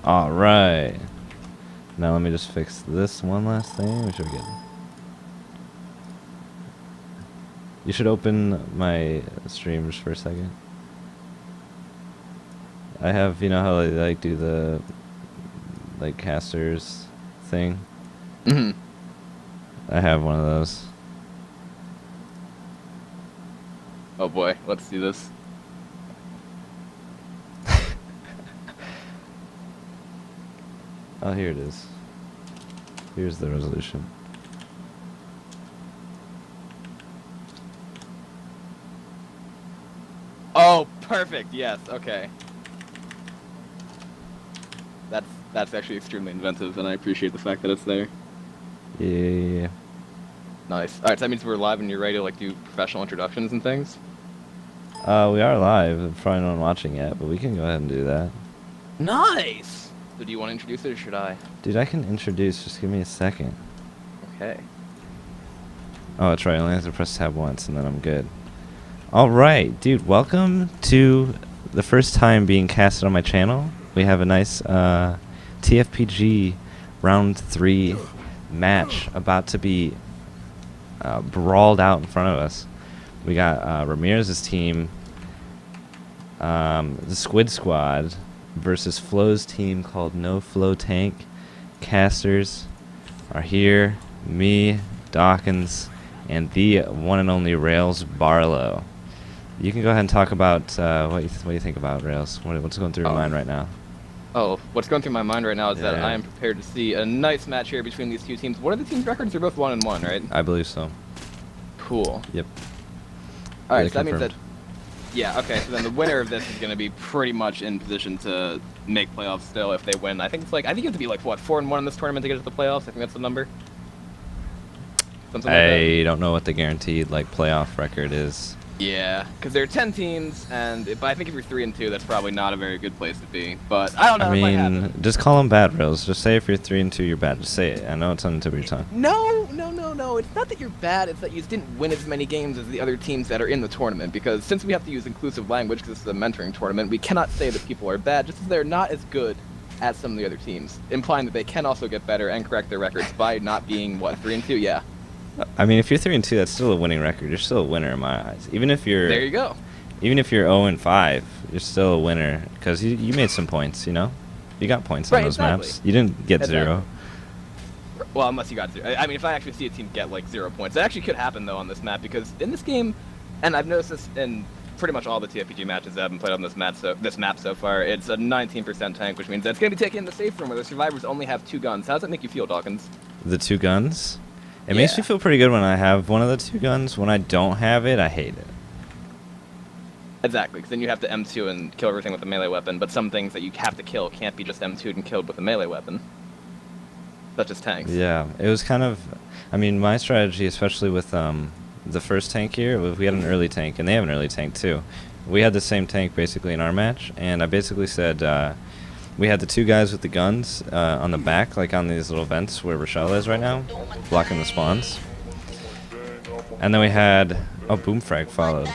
All right. Now let me just fix this one last thing. We should be good. You should open my stream just for a second. I have, you know how they like do the like casters thing? Mm-hmm. I have one of those. Oh boy, let's do this. Oh, here it is. Here's the resolution. Oh, perfect. Yes. Okay. That's actually extremely inventive, and I appreciate the fact that it's there. Yeah. Nice. All right, so that means we're live, and you're ready to like do professional introductions and things. We are live. Probably no one watching yet, but we can go ahead and do that. Nice. So do you want to introduce it, or should I? Dude, I can introduce. Just give me a second. Okay. Oh, that's right. I only have to press tab once, and then I'm good. All right, dude. Welcome to the first time being casted on my channel. We have a nice TFPG round 3 match about to be brawled out in front of us. We got Ramirez's team, the Squid Squad, versus Flo's team called No Flow Tank. Casters are here. Me, Dawkins, and the one and only Rails Barlow. You can go ahead and talk about what you think about Rails. What's going through your mind right now? Oh, what's going through my mind right now is that Yeah. I am prepared to see a nice match here between these two teams. What are the teams' records? They're both 1-1, right? I believe so. Cool. Yep. All right, Yeah, so that means that. confirmed. Yeah. Okay. So then the winner of this is going to be pretty much in position to make playoffs still if they win. I think you have to be like what 4-1 in this tournament to get to the playoffs. I think that's the number. Something like that. I don't know what the guaranteed like playoff record is. Yeah, because there are 10 teams, but I think if you're 3-2, that's probably not a very good place to be. But I don't know. I it might mean, happen. just call them bad, Rails. Just say if you're 3-2, you're bad. Just say it. I know it's on the tip of your tongue. No. It's not that you're bad. It's that you didn't win as many games as the other teams that are in the tournament. Because since we have to use inclusive language, because this is a mentoring tournament, we cannot say that people are bad, just as they're not as good as some of the other teams, implying that they can also get better and correct their records by not being, what, 3-2? Yeah. I mean, if you're 3-2, that's still a winning record. You're still a winner in my eyes. Even if you're There you go. Even if you're 0-5, you're still a winner because you made some points. You know, you got points on Right, those exactly. maps. You didn't get Exactly. 0. Well, unless you got 0. I mean, if I actually see a team get like 0 points, that actually could happen though on this map because in this game, and I've noticed this in pretty much all the TFPG matches that have been played on this map so far, it's a 19% tank, which means that's going to be taken in the safe room where the survivors only have 2 guns. How does that make you feel, Dawkins? The 2 guns. It makes me feel pretty good when I have one of the 2 guns. When I don't have it, I hate it. Exactly, because then you have to M2 and kill everything with a melee weapon, but some things that you have to kill can't be just M2'd and killed with a melee weapon. Such as tanks. Yeah, it was kind of. I mean, my strategy, especially with the first tank here, we had an early tank, and they have an early tank too. We had the same tank basically in our match, and I basically said we had the 2 guys with the guns on the back, like on these little vents where Rochelle is right now, blocking the spawns. And then we had Boomfrag followed.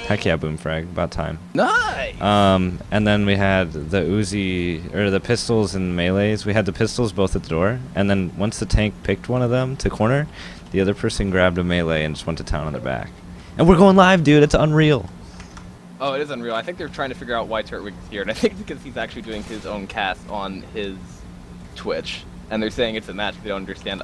Heck yeah, Boomfrag, about time. Nice! And then we had the Uzi, or the pistols and melees. We had the pistols both at the door, and then once the tank picked one of them to corner, the other person grabbed a melee and just went to town on their back. And we're going live, dude. It's unreal. Oh, it is unreal. I think they're trying to figure out why Turtwig is here, and I think it's because he's actually doing his own cast on his Twitch, and they're saying it's a match they don't understand.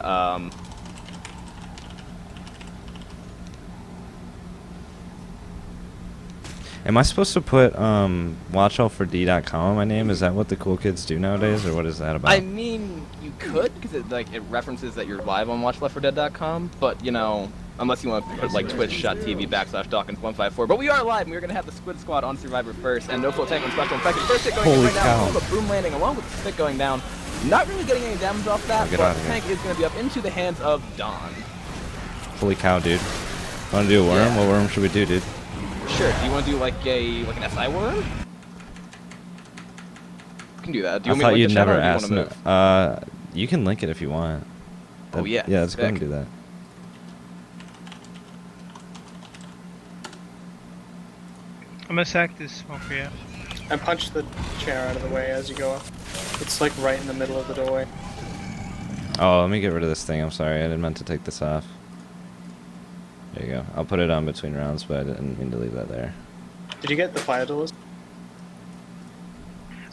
Am I supposed to put watchoutford.com on my name? Is that what the cool kids do nowadays, or what is that about? I mean, you could, because it references that you're live on watchleftfordead.com, but, you know, unless you want to put, like, twitch.tv/Dawkins154. But we are live, and we're going to have the Squid Squad on Survivor first, and no flow tank on special infected. First hit going in right now, along with a boom landing, along with the stick going down. Not really getting any damage off that, but the tank is going to be up into the hands of Don. Holy cow, dude. Want to do a worm? Yeah. What worm should we do, dude? Sure. Do you want to do like an SI worm? You can do that. Do you I want thought me to you'd link the channel, never or do you asked. wanna move? You can link it if you want. Oh, yeah, Yeah, let's go ahead and sick. do that. I'm gonna sack this smoke for you. And punch the chair out of the way as you go up. It's like right in the middle of the doorway. Oh, let me get rid of this thing. I'm sorry. I didn't meant to take this off. There you go. I'll put it on between rounds, but I didn't mean to leave that there. Did you get the fire doors?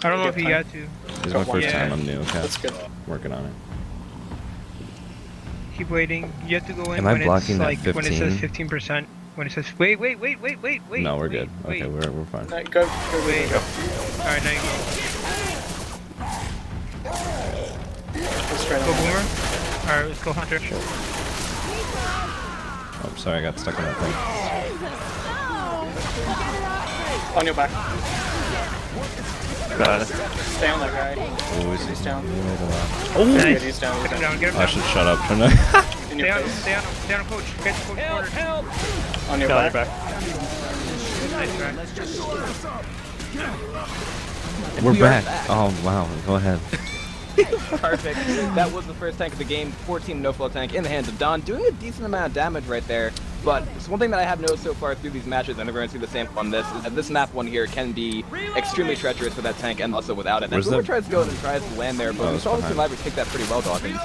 I don't know if you got to. This is my first time. I'm new. Okay. That's good. Working on it. Keep waiting. You have to go in Am I when blocking it's that like when it says 15? 15%. When it says wait. No, we're good. Wait. Okay, we're fine. No, go. Wait. Go. Alright, now you go. Go straight Go on. Boomer. Alright, let's go Hunter. Oh, sorry, I got stuck in that thing. On your back. Got it. Stay on that guy. Oh, He's down. he made a lot. Good, he's down. Get him down, get him I down. should shut up, shouldn't I? In Stay your on him, face. stay on him, coach. Get the coach cornered. On your Got back. it back. Nice try. We're We are back. back. Oh, wow. Go ahead. Perfect. That was the first tank of the game. 14 no-flow tank in the hands of Don, doing a decent amount of damage right there. But it's one thing that I have noticed so far through these matches, and we're going to see the same on this, is that this map one here can be extremely treacherous with that tank and also without it. And Where's Boomer the- tries to go in and tries to land there, but Oh, we it's saw the behind. survivors take that pretty well, Dawkins.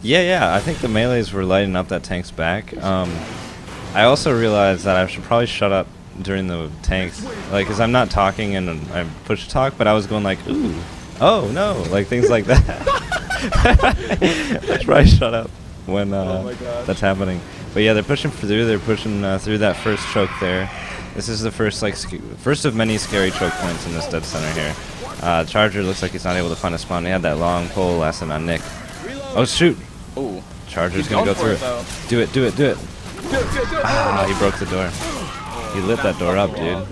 Yeah, I think the melees were lighting up that tank's back. I also realized that I should probably shut up during the tanks, like, because I'm not talking and I push talk, but I was going like, ooh, oh no, like things like that. I should probably shut up when that's happening. But yeah, they're pushing through. They're pushing through that first choke there. This is the first first of many scary choke points in this dead center here. Charger looks like he's not able to find a spawn. He had that long pole last time on Nick. Oh shoot! Ooh. Charger's He's gonna go going through for it, it. Do it. Do it, do it. Ah, he broke the door. He lit that door up, dude.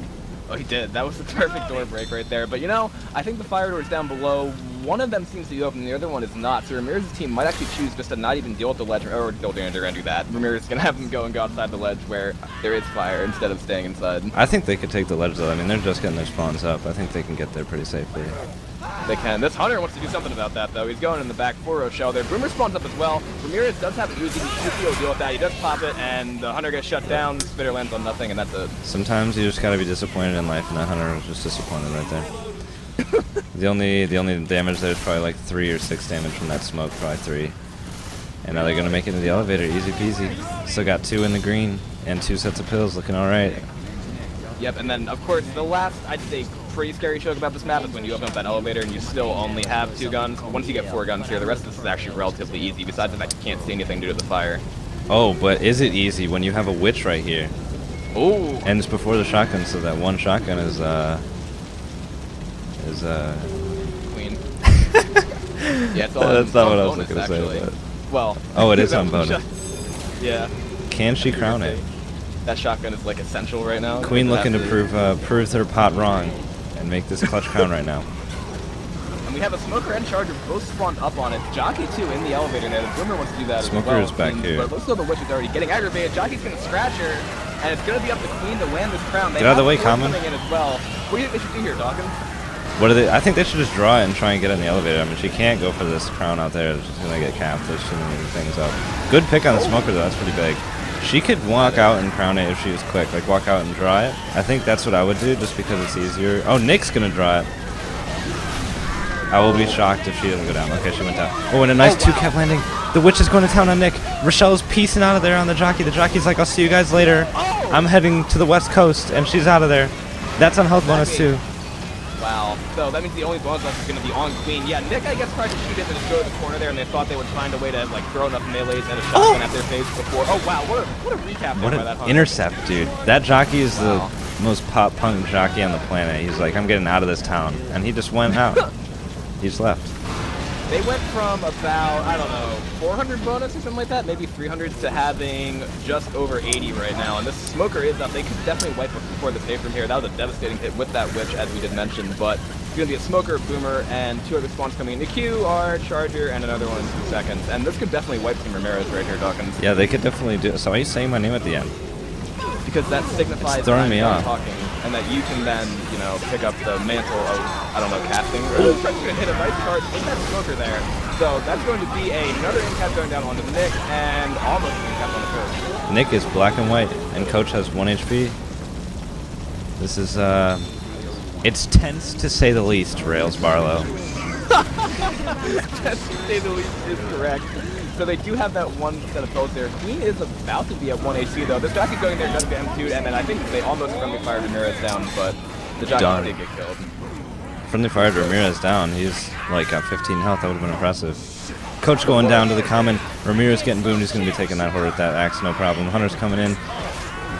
Oh, he did. That was the perfect door break right there. But you know, I think the fire doors down below, one of them seems to be open, the other one is not. So Ramirez's team might actually choose just to not even deal with the ledge, or they're going to do that. Ramirez is going to have them go outside the ledge where there is fire instead of staying inside. I think they could take the ledge though. I mean, they're just getting their spawns up. I think they can get there pretty safely. They can. This Hunter wants to do something about that, though. He's going in the back 4-0 shell there. Boomer spawns up as well. Ramirez does have an Uzi. He'll deal with that. He does pop it, and the Hunter gets shut down. Spitter lands on nothing, and that's it. Sometimes you just gotta be disappointed in life, and that Hunter was just disappointed right there. the only damage there is probably like 3 or 6 damage from that smoke, probably 3. And now they're gonna make it into the elevator, easy peasy. Still got 2 in the green and 2 sets of pills, looking all right. Yep, and then, of course, the last, I'd say, pretty scary joke about this map is when you open up that elevator and you still only have 2 guns. Once you get 4 guns here, the rest of this is actually relatively easy, besides the fact you can't see anything due to the fire. Oh, but is it easy when you have a witch right here? Ooh! And it's before the shotgun, so that one shotgun is Queen. Yeah, it's all That's not what I was bonus, gonna say, actually. but- Well... Oh, it is that on one bonus. Yeah. Can she crown it? That shotgun is, like, essential right now. Queen It has looking to prove her pot wrong and make this clutch crown right now. And we have a Smoker and Charger both spawned up on it. Jockey, too, in the elevator there. The Boomer wants to do that Smoker as well. is back here. But looks like the Witch is already getting aggravated. Jockey's going to scratch her, and it's going to be up to Queen to land this crown. They Get out of the have way, Force Common. coming in as well. What do you think they should do here, Dawkins? What are they? I think they should just draw it and try and get in the elevator. I mean, she can't go for this crown out there. She's gonna get capped. There's too many things up. Good pick on the Smoker though. That's pretty big. She could walk out and crown it if she was quick. Like walk out and draw it. I think that's what I would do just because it's easier. Oh, Nick's gonna draw it. I will be shocked if she doesn't go down. Okay, she went down. Oh, and a nice 2-cap landing. The Witch is going to town on Nick. Rochelle's piecing out of there on the Jockey. The Jockey's like, I'll see you guys later. I'm heading to the West Coast, and she's out of there. That's on health bonus too. Wow. So that means the only bonus left is going to be on Queen. Yeah, Nick, I guess, tried to shoot it and just go to the corner there, and they thought they would find a way to, like, throw enough melees and a shotgun at their face before. Oh, wow. What a recap there What by that an Hunter. intercept, dude. That Jockey is Wow. the most pop punk jockey on the planet. He's like, I'm getting out of this town. And he just went out. He just left. They went from about, I don't know, 400 bonus or something like that, maybe 300, to having just over 80 right now. And this Smoker is up. They could definitely wipe up before the safe from here. That was a devastating hit with that Witch, as we did mention. But it's going to be a Smoker, Boomer, and 2 other spawns coming into queue are Charger and another one in 2 seconds. And this could definitely wipe some Ramirez right here, Dawkins. Yeah, they could definitely do. So why are you saying my name at the end? Because that signifies It's throwing that me you're off. talking, and that you can then, you know, pick up the mantle of, I don't know, casting. Or going to hit a nice charge with that Smoker there. So that's going to be another in-cap going down onto Nick, and almost an in-cap on the Coach. Nick is black and white, and Coach has 1 HP. This is It's tense to say the least, Rails Barlow. That, to say the least, is correct. So they do have that one set of builds there. Queen is about to be at 1 HP though. This jockey going there does get M2'd, and then I think they almost friendly fired Ramirez down, but the jockey did get killed. Friendly fired Ramirez down. He's like at 15 health. That would have been impressive. Coach going down to the common. Ramirez getting boomed. He's going to be taking that horde with that axe, no problem. Hunter's coming in,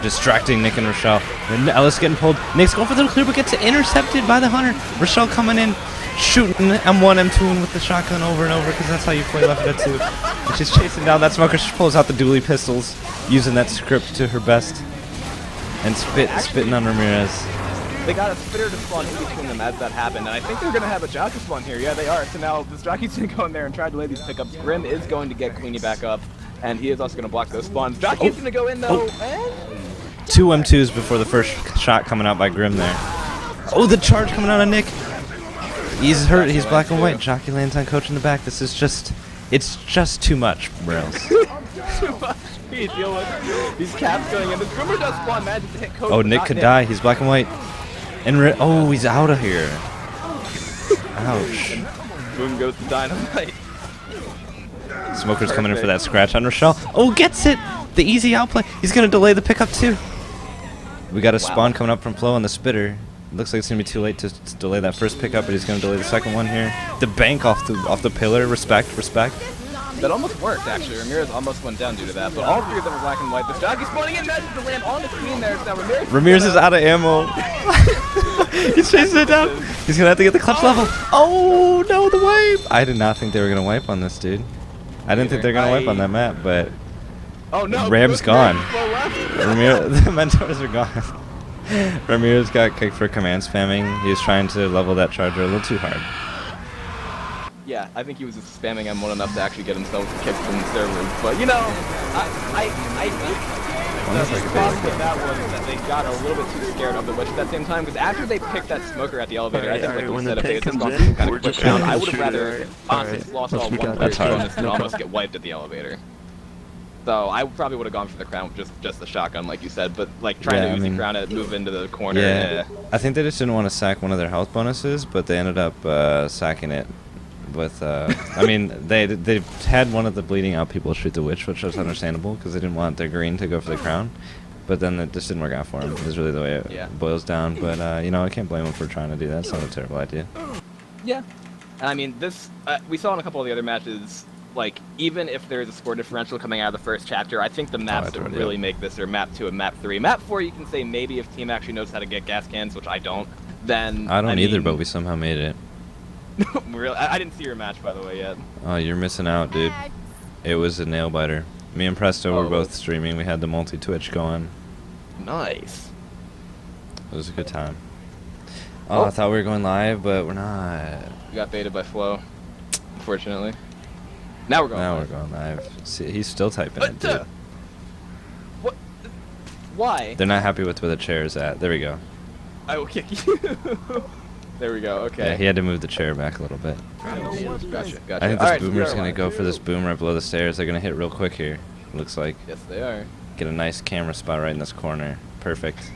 distracting Nick and Rochelle. And Ellis getting pulled. Nick's going for the clear, but gets intercepted by the Hunter. Rochelle coming in, shooting M1, M2 with the shotgun over and over, because that's how you play Left 4 Dead 2. And she's chasing down that smoker. She pulls out the dually pistols, using that script to her best, and spitting on Ramirez. They got a spitter to spawn in between them as that happened, and I think they're going to have a jockey spawn here. Yeah, they are. So now this jockey's going to go in there and try to lay these pickups. Grim is going to get Queenie back up, and he is also going to block those spawns. Jockey's going to go in, though, and... 2 M2s before the first shot coming out by Grim there. Oh, the charge coming out of Nick. He's hurt. He's black and white. Jockey lands on Coach in the back. This is just... It's just too much, Rails. Too much. You deal with these caps going in. The Grimmer does spawn, manages to hit Coach. Oh, Nick could die. He's black and white. And oh, he's out of here. Ouch. Boom goes to Dynamite. Smoker's coming in for that scratch on Rochelle. Oh, gets it! The easy outplay. He's going to delay the pickup, too. We got a spawn coming up from Flo on the spitter. Looks like it's going to be too late to delay that first pickup, but he's going to delay the second one here. The bank off the pillar. Respect. That almost worked, actually. Ramirez almost went down due to that, but all three of them are black and white. The jockey spawning in, manages to land on the Queen there. So now Ramirez is out of ammo. He's chasing it down. He's going to have to get the clutch level. Oh, no, the wipe. I did not think they were going to wipe on this, dude. I didn't think they were going to wipe on that map, but oh, no, Ram's gone. Ramirez, the mentors are gone. Ramirez got kicked for command spamming. He was trying to level that charger a little too hard. Yeah, I think he was just spamming M1 enough to actually get himself kicked from the servers. But, you know, I think the problem with that was that they got a little bit too scared of the witch at that same time, because after they picked that smoker at the elevator, I think, like you said, if they had just gone through some kind of quick round, I would have rather honestly lost all one player bonus than almost get wiped at the elevator. So I probably would have gone for the crown, just the shotgun, like you said, but like trying to crown it, move into the corner. Yeah, I think they just didn't want to sack one of their health bonuses, but they ended up sacking it with. I mean, they had one of the bleeding out people shoot the witch, which was understandable because they didn't want their green to go for the crown. But then it just didn't work out for them. Is really the way it boils down. But you know, I can't blame them for trying to do that. It's not a terrible idea. Yeah, I mean, this we saw in a couple of the other matches. Like, even if there's a score differential coming out of the first chapter, I think the maps that really make this are Map 2 and Map 3. Map 4, you can say maybe if team actually knows how to get gas cans, which I don't, then... I don't either, but we somehow made it. Really? I didn't see your match, by the way, yet. Oh, you're missing out, dude. It was a nail-biter. Me and Presto were both streaming. We had the multi-Twitch going. Nice. It was a good time. Oh, I thought we were going live, but we're not. We got baited by Flo, unfortunately. Now we're going live. See, he's still typing it, dude. What? Why? They're not happy with where the chair is at. There we go. I will kick you. There we go, okay. Yeah, he had to move the chair back a little bit. Gotcha. I think this boomer's going to go for this boom right below the stairs. They're going to hit real quick here, looks like. Yes, they are. Get a nice camera spot right in this corner. Perfect.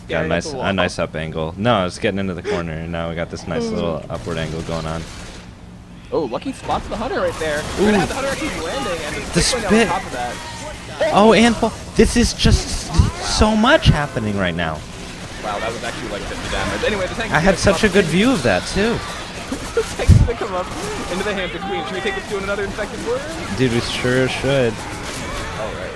Got a nice up angle. No, it's getting into the corner, and now we got this nice little upward angle going on. Oh, lucky spots the Hunter right there. We're gonna have the Hunter actually landing, and the spit. On top of that. Oh, and this is just so much happening right now. Wow, that was actually like 50 damage. Anyway, the tank. I had such a good view of that too. The tank's gonna come up into the hands of Queen. Should we take this to another infected warrior? Dude, we sure should. All right.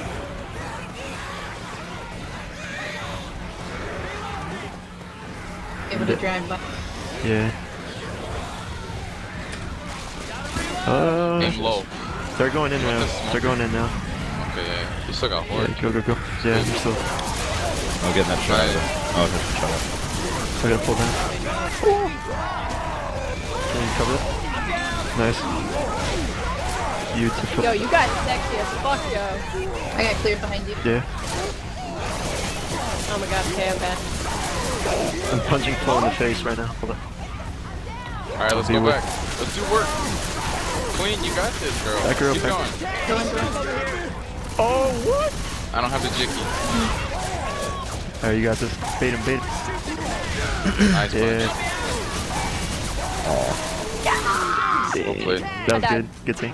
Able to drive by. Yeah. Aim low. They're going in now. They're going in now. Okay, yeah. You still got horde. Yeah, go. Yeah, I'm still. I'll get that shot. Oh, there's a shot. I gotta pull down. Can you cover it? Nice. Beautiful. Yo, you guys sexy as fuck, yo. I got cleared behind you. Yeah. Oh my god, okay. I'm punching Flo in the face right now. Hold on. Alright, let's go back. Let's do work. Queen, you got this, girl. That girl Keep going. Oh, what? I don't have the jicky. Alright, you got this. Bait him. Nice Yeah. punch. Oh. Well played. That was good. Good team.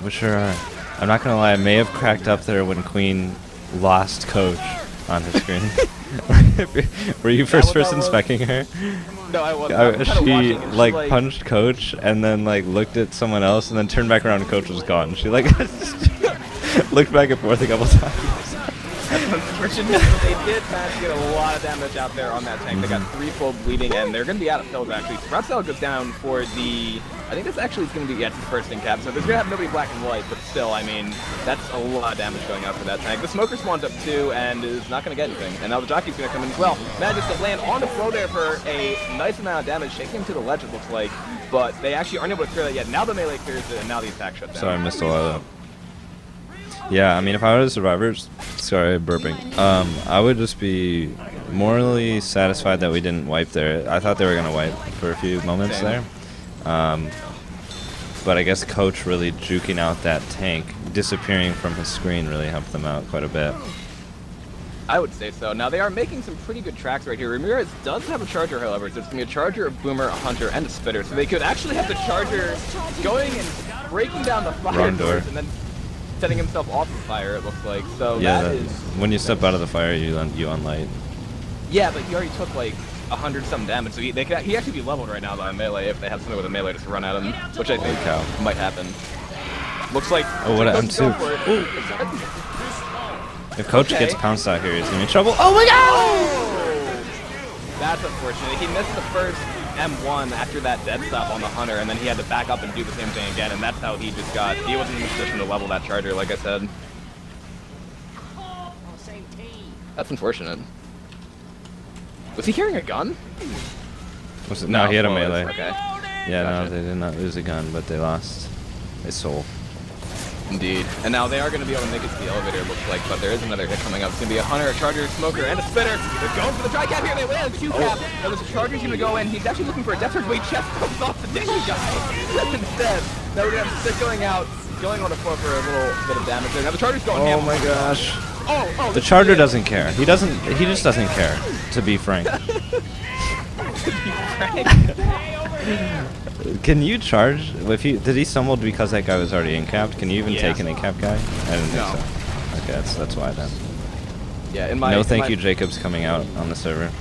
We sure are. I'm not gonna lie, I may have cracked up there when Queen lost Coach on her screen. Were you first person specking her? No, I wasn't. I was kinda watching, She and she, like punched Coach and then like looked at someone else and then turned back around and Coach was gone. She like looked back and forth a couple times. Unfortunately, they did manage to get a lot of damage out there on that tank. They got 3 full bleeding, and they're going to be out of pills, actually. Sprout Cell goes down for the... I think this actually is going to be, it's the first thing cap, so there's going to have nobody black and white, but still, I mean, that's a lot of damage going out for that tank. The Smoker spawns up too, and is not going to get anything. And now the Jockey's going to come in as well. Manages to land on the flow there for a nice amount of damage, shaking him to the ledge, it looks like. But they actually aren't able to clear that yet. Now the melee clears it, and now the attack shuts down. Sorry, I missed a lot of that. Yeah, I mean, if I was survivors, sorry, burping. I would just be morally satisfied that we didn't wipe there. I thought they were gonna wipe for a few moments there, but I guess Coach really juking out that tank, disappearing from his screen, really helped them out quite a bit. I would say so. Now, they are making some pretty good tracks right here. Ramirez does have a Charger, however, so it's going to be a Charger, a Boomer, a Hunter, and a Spitter. So they could actually have the Charger going and breaking down the fire doors and then setting himself off the fire, it looks like. So Yeah, that is... when you step out of the fire, you unlight. Yeah, but he already took like 100-some damage, so he actually be leveled right now by a melee if they have something with a melee just to run at him, which I think might happen. Looks like... Oh, what Coach is going for it. If Coach gets pounced out here, he's gonna be in trouble. Oh my god! Oh! That's unfortunate. He missed the first M1 after that dead stop on the Hunter, and then he had to back up and do the same thing again, and that's how he just got... He wasn't in a position to level that Charger, like I said. That's unfortunate. Was he carrying a gun? Was it? No, he had a melee. Okay. Yeah, Gotcha. no, they did not lose a gun, but they lost his soul. Indeed. And now they are going to be able to make it to the elevator, it looks like, but there is another hit coming up. It's going to be a Hunter, a Charger, a Smoker, and a Spitter. They're going for the tri-cap here. They land a 2-cap. Now there's a Charger's going to go in. He's actually looking for a death charge, but he just comes off the Dixie guy instead. Now we're going to have Stick going out, going on the floor for a little bit of damage there. Now the Charger's going Oh ham. my gosh. Oh, The Charger doesn't care. He just doesn't care, to be frank. Can you charge? Did he stumble because that guy was already in-capped? Can you even take an in-cap guy? I didn't think so. Okay, that's why then. Yeah, No thank you, Jacob's coming out on the server.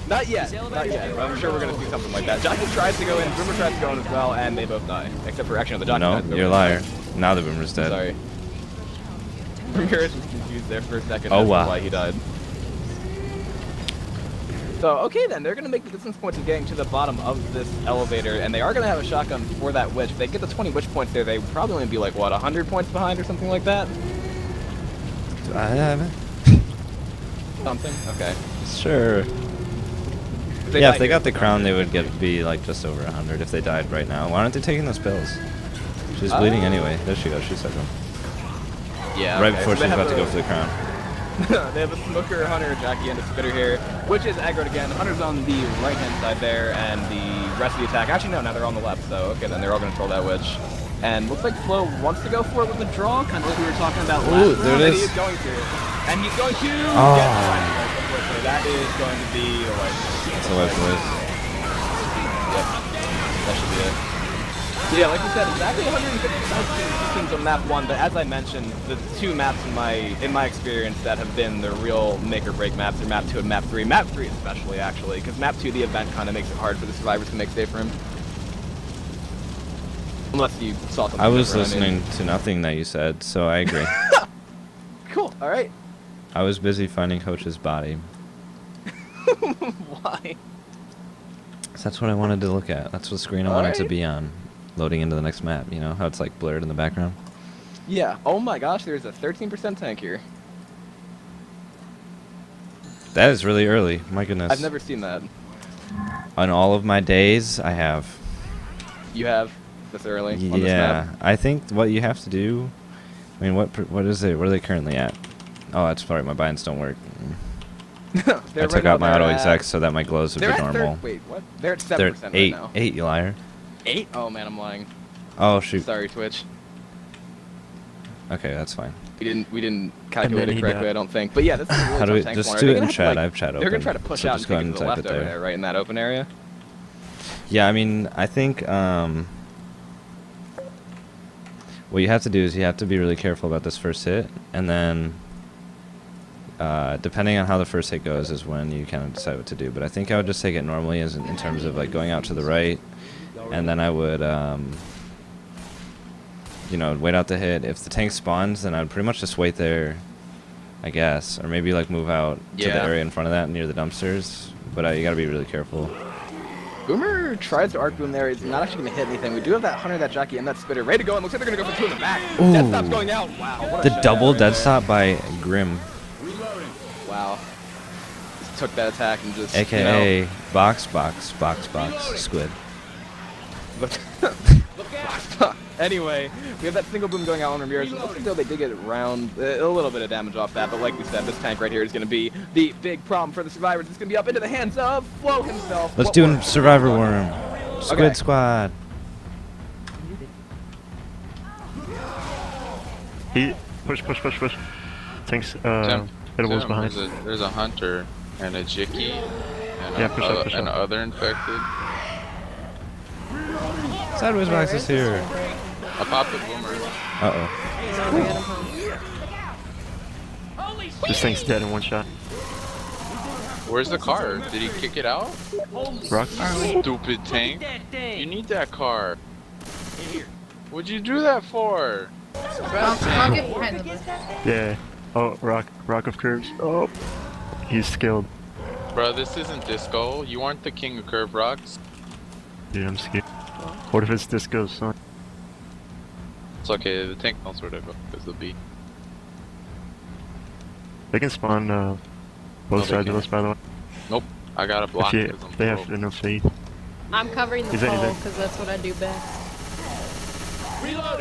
Not yet. Not yet. I'm sure we're going to see something like that. Jockey tries to go in, Boomer tries to go in as well, and they both die. Except for actually the Jockey. No, you're a liar. Now the Boomer's dead. Sorry. Ramirez was confused there for a second. Oh, as to wow. Why he died. So, okay then, they're going to make the distance points of getting to the bottom of this elevator, and they are going to have a shotgun for that witch. If they get the 20 witch points there, they would probably only be like, what, 100 points behind or something like that? Something? Okay. Sure. If they got the crown, they would be like just over 100 if they died right now. Why aren't they taking those pills? She's bleeding anyway. There she goes. She took them. Yeah. Right before she's about to go for the crown. They have a Smoker, Hunter, Jockey, and a Spitter here, which is aggroed again. Hunter's on the right-hand side there, and the rest of the attack... Actually, no, now they're on the left, so okay, then they're all going to troll that witch. And looks like Flo wants to go for it with the draw, kind of like we were talking about last there round, it and is. he is going to. And he's going to get Oh. unfortunately. That is going to be the right. That's a wipe list. Yep. That should be it. So yeah, like you said, exactly 150 systems on map 1, but as I mentioned, the 2 maps in my experience that have been the real make or break maps are map 2 and map 3. Map 3 especially, actually, because map 2, the event kind of makes it hard for the survivors to make safe room. Unless you saw something I was different, listening to nothing that you said, so I agree. Cool, alright. I was busy finding Coach's body. Why? So that's what I wanted to look at. That's what screen I wanted to be on. Loading into the next map, you know how it's like blurred in the background? Yeah, oh my gosh, there's a 13% tank here. That is really early, my goodness. I've never seen that. On all of my days, I have. You have? This early? On this Yeah, map? I think what you have to do... I mean, what is it? What are they currently at? Oh, that's sorry, my binds don't work. I took out my auto exec so that my glows would be normal. Wait, what? They're at 7% They're right 8, now. 8, you liar. 8? Oh man, I'm lying. Oh, shoot. Sorry, Twitch. Okay, that's fine. We didn't calculate then it he correctly, died. I don't think. But yeah, this is a really How do we tough tank just corner. do They're it in gonna have to, chat? like, I have chat open. They're gonna try to push so out just and go kick ahead it and to the type left it over there. there, right in that open area. Yeah, I mean, I think what you have to do is you have to be really careful about this first hit, and then depending on how the first hit goes is when you kind of decide what to do. But I think I would just take it normally as in terms of like going out to the right, and then I would you know, wait out the hit. If the tank spawns, then I'd pretty much just wait there, I guess, or maybe like move out to the Yeah. area in front of that near the dumpsters. But you gotta be really careful. Boomer tries to arc boom there. He's not actually going to hit anything. We do have that hunter, that jockey, and that spitter ready to go. And looks like they're going to go for two in the back. Ooh. Dead stop's going out. Wow. What a The shot double right dead there. stop by Grim, Wow. Just took that attack and just. aka You know, box Squid. Anyway, we have that single boom going out on Ramirez. It looks as though they did get around a little bit of damage off that, but like we said, this tank right here is going to be the big problem for the survivors. It's going to be up into the hands of Flo himself. Let's What do works? a Survivor Worm. Squid Okay. Squad. He push. Tanks. Tim, Hittables behind. There's a hunter and a Jicky and Yeah, push up. and other infected. Sideways box is here. I popped the boomer. Uh-oh. This thing's dead in one shot. Where's the car? Did he kick it out? Rock. Stupid tank. You need that car. What'd you do that for? I'll get behind the bush. Yeah. Oh, Rock of curves. Oh, he's skilled. Bro, this isn't disco. You aren't the king of curve rocks. Dude, I'm scared. What if it's disco, son? It's okay, the tank knows where to go, because they'll be. They can spawn both they sides of can't. us, by the way. Nope, I gotta block If because I'm they have broke. enough faith. I'm covering the He's in, he's pole in. because that's what I do best.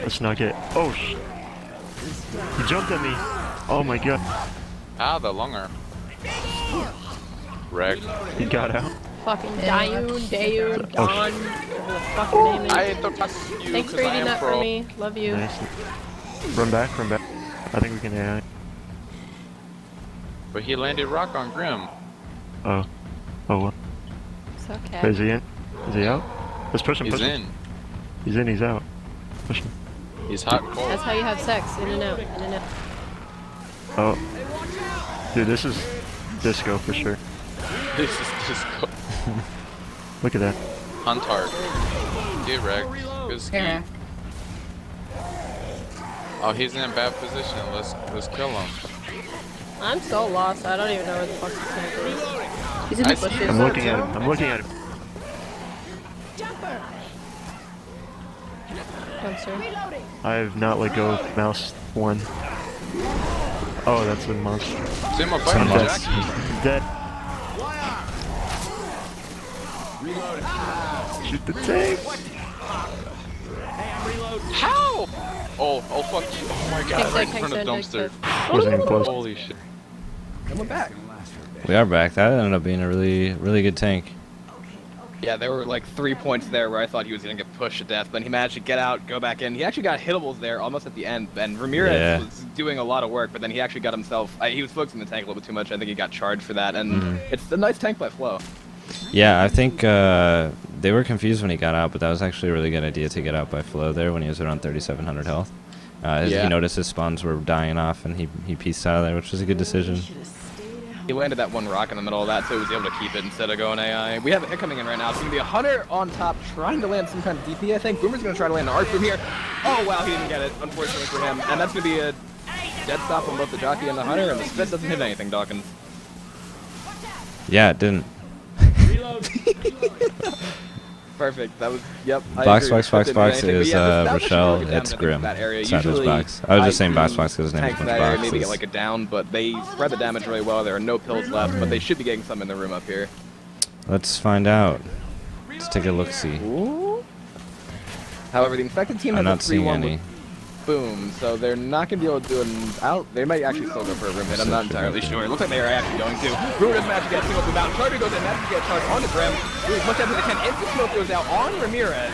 Let's not get. Oh, sh. He jumped at me. Oh my god. Ah, the lunger. Wreck. He got out. Fucking Yeah. Dayun, Oh, Don, whatever the fuck your name is. I ain't the fuck you, Thanks for 'cause I eating am that pro. for me. Love you. Nice. Run back. I think we can AI. But he landed rock on Grim. Oh. Oh well. It's okay. Is he in? Is he out? Let's push him. He's push him. in. He's in. He's out. Push him. He's hot and cold. That's how you have sex. In and out. In and out. Oh. Dude, this is disco for sure. This is disco. Look at that. Hunt hard. Get wrecked. Good ski. Here. Oh, he's in a bad position. Let's kill him. I'm so lost. I don't even know where the fuck this tank is. He's in I the see bushes. I'm looking at him. I'm looking at him. Dumpster. I have not let go of mouse one. Oh, that's a monster. Tim, a He's fucking dead. Jackie. He's dead. Shoot the tank. How? Oh fuck you. Oh my god, Tank right in dead, front of tank dead, dumpster. Wasn't even close. Holy shit. And we're back. We are back. That ended up being a really good tank. Yeah, there were like 3 points there where I thought he was going to get pushed to death, but he managed to get out, go back in. He actually got hittables there almost at the end, and Ramirez Yeah. was doing a lot of work, but then he actually got himself. He was focusing the tank a little bit too much. I think he got charged for that, and it's a nice tank by Flo. Yeah, I think they were confused when he got out, but that was actually a really good idea to get out by Flo there when he was around 3,700 health. Yeah. He noticed his spawns were dying off, and he pieced out of there, which was a good decision. He landed that one rock in the middle of that, so he was able to keep it instead of going AI. We have a hit coming in right now. It's going to be a hunter on top trying to land some kind of DP, I think. Boomer's going to try to land an arc from here. Oh, wow, he didn't get it, unfortunately for him. And that's going to be a dead stop on both the jockey and the hunter, and the spit doesn't hit anything, Dawkins. Yeah, it didn't. Perfect. That was, yep. I Box, agree. box, box, Didn't box do anything. But is yeah, that was Rochelle. really good It's damage, I think, Grim. for that area. Sideways Usually, box. I was just saying see box because his name tanks is in Box. that area maybe get like a down, but they spread the damage really well. There are no pills left, but they should be getting some in the room up here. Let's find out. Let's take a look-see. Ooh. However, the infected team I'm has not a seeing 3-1 any. with boom. So they're not going to be able to do an out. They might actually still go for a room hit. I'm not entirely sure. It looks like they are actually going to. Brewer doesn't actually get a single boom out. Charger goes in, manages to get a charge onto Grim. Do as much as they can. Instant smoke goes out on Ramirez.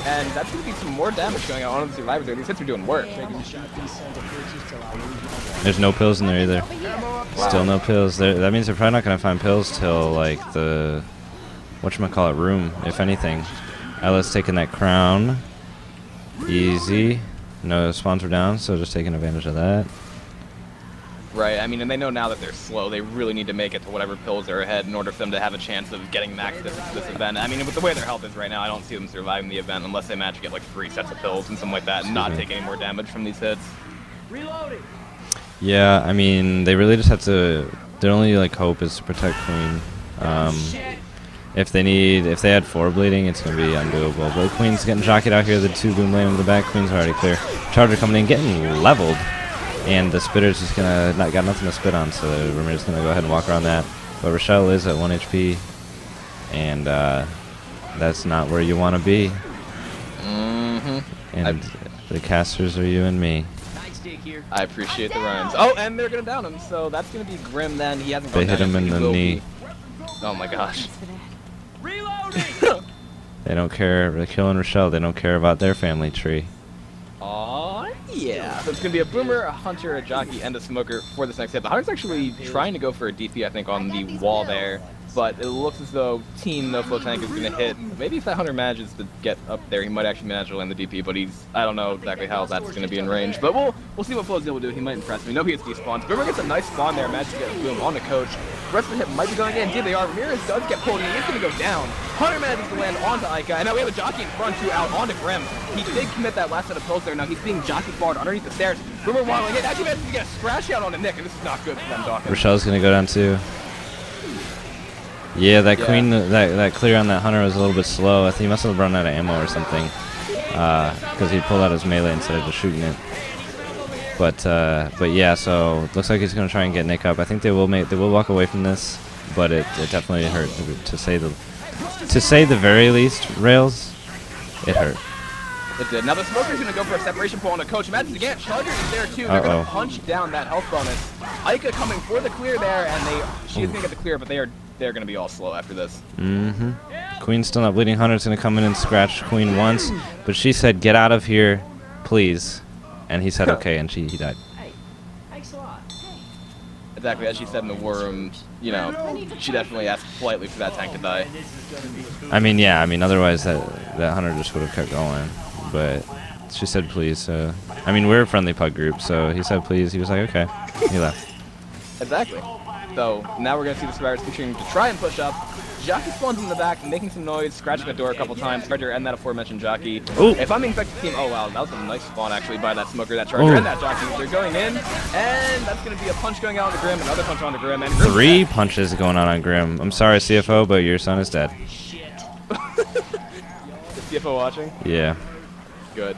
And that's going to be some more damage going out on the survivors there. These hits are doing work. There's no pills in there either. Still no pills. That means they're probably not going to find pills till like the whatchamacallit room, if anything. Ella's taking that crown. Easy. No spawns were down, so just taking advantage of that. Right, I mean, and they know now that they're slow. They really need to make it to whatever pills are ahead in order for them to have a chance of getting max this event. I mean, with the way their health is right now, I don't see them surviving the event unless they manage to get like 3 sets of pills and something like that and not take any more damage from these hits. Reloading. Yeah, I mean, they really just have to. Their only like hope is to protect Queen. If they had 4 bleeding, it's gonna be undoable. But Queen's getting jockeyed out here. The 2 boom lane in the back. Queen's already clear. Charger coming in, getting leveled. And the Spitter's just got nothing to spit on, so Ramirez is gonna go ahead and walk around that. But Rochelle is at 1 HP, and that's not where you want to be. And the casters are you and me. I appreciate the runs. Oh, and they're gonna down him, so that's gonna be Grim. Then he hasn't. They hit him in the knee. Oh my gosh. Reloading. They don't care. They're killing Rochelle. They don't care about their family tree. Yeah. So it's going to be a Boomer, a Hunter, a Jockey, and a Smoker for this next hit. The Hunter's actually trying to go for a DP, I think, on the wall there. But it looks as though Team No Flow Tank is going to hit. Maybe if that Hunter manages to get up there, he might actually manage to land the DP. But I don't know exactly how that's going to be in range. But we'll see what Flow's able to do. He might impress me. No, he gets despawned. Boomer gets a nice spawn there. Manages to get a boom on the coach. The rest of the hit might be going in. Indeed, they are. Ramirez does get pulled, and he is going to go down. Hunter manages to land onto Ica, and now we have a Jockey in front, too, out onto Grim. He did commit that last set of pills there. Now he's being jockey barred underneath the stairs. Boomer waddling in. Actually manages to get a scratch out on a Nick, and this is not good for them, Dawkins. Rochelle's gonna go down too. Yeah, that Queen, that clear on that Hunter was a little bit slow. I think he must have run out of ammo or something, because he pulled out his melee instead of just shooting it. But yeah, so looks like he's gonna try and get Nick up. I think they will walk away from this, but it definitely hurt to say the very least. Rails, it hurt. It did. Now the Smoker's going to go for a separation pull on the coach. Imagine again, Charger is there too. They're going to punch down that health bonus. Ica coming for the clear there, and she is going to get the clear, but they're going to be all slow after this. Queen's still not bleeding. Hunter's going to come in and scratch Queen once, but she said, "Get out of here, please," and he said, "Okay," and he died. Thanks a lot. Exactly, as she said in the war room, you know, she definitely asked politely for that tank to die. I mean, yeah, otherwise that Hunter just would have kept going. But she said please, so I mean, we're a friendly pug group, so he said please. He was like, okay. He left. Exactly. So now we're going to see the survivors continuing to try and push up. Jockey spawns in the back, making some noise, scratching the door a couple times. Charger and that aforementioned Jockey. Ooh. If I'm the infected team, oh wow, that was a nice spawn actually by that Smoker, that Charger, and that Jockey. They're going in, and that's going to be a punch going out on the Grim, another punch on the Grim, and Grim's 3 dead. punches going on Grim. I'm sorry, CFO, but your son is dead. The CFO watching? Yeah. Good.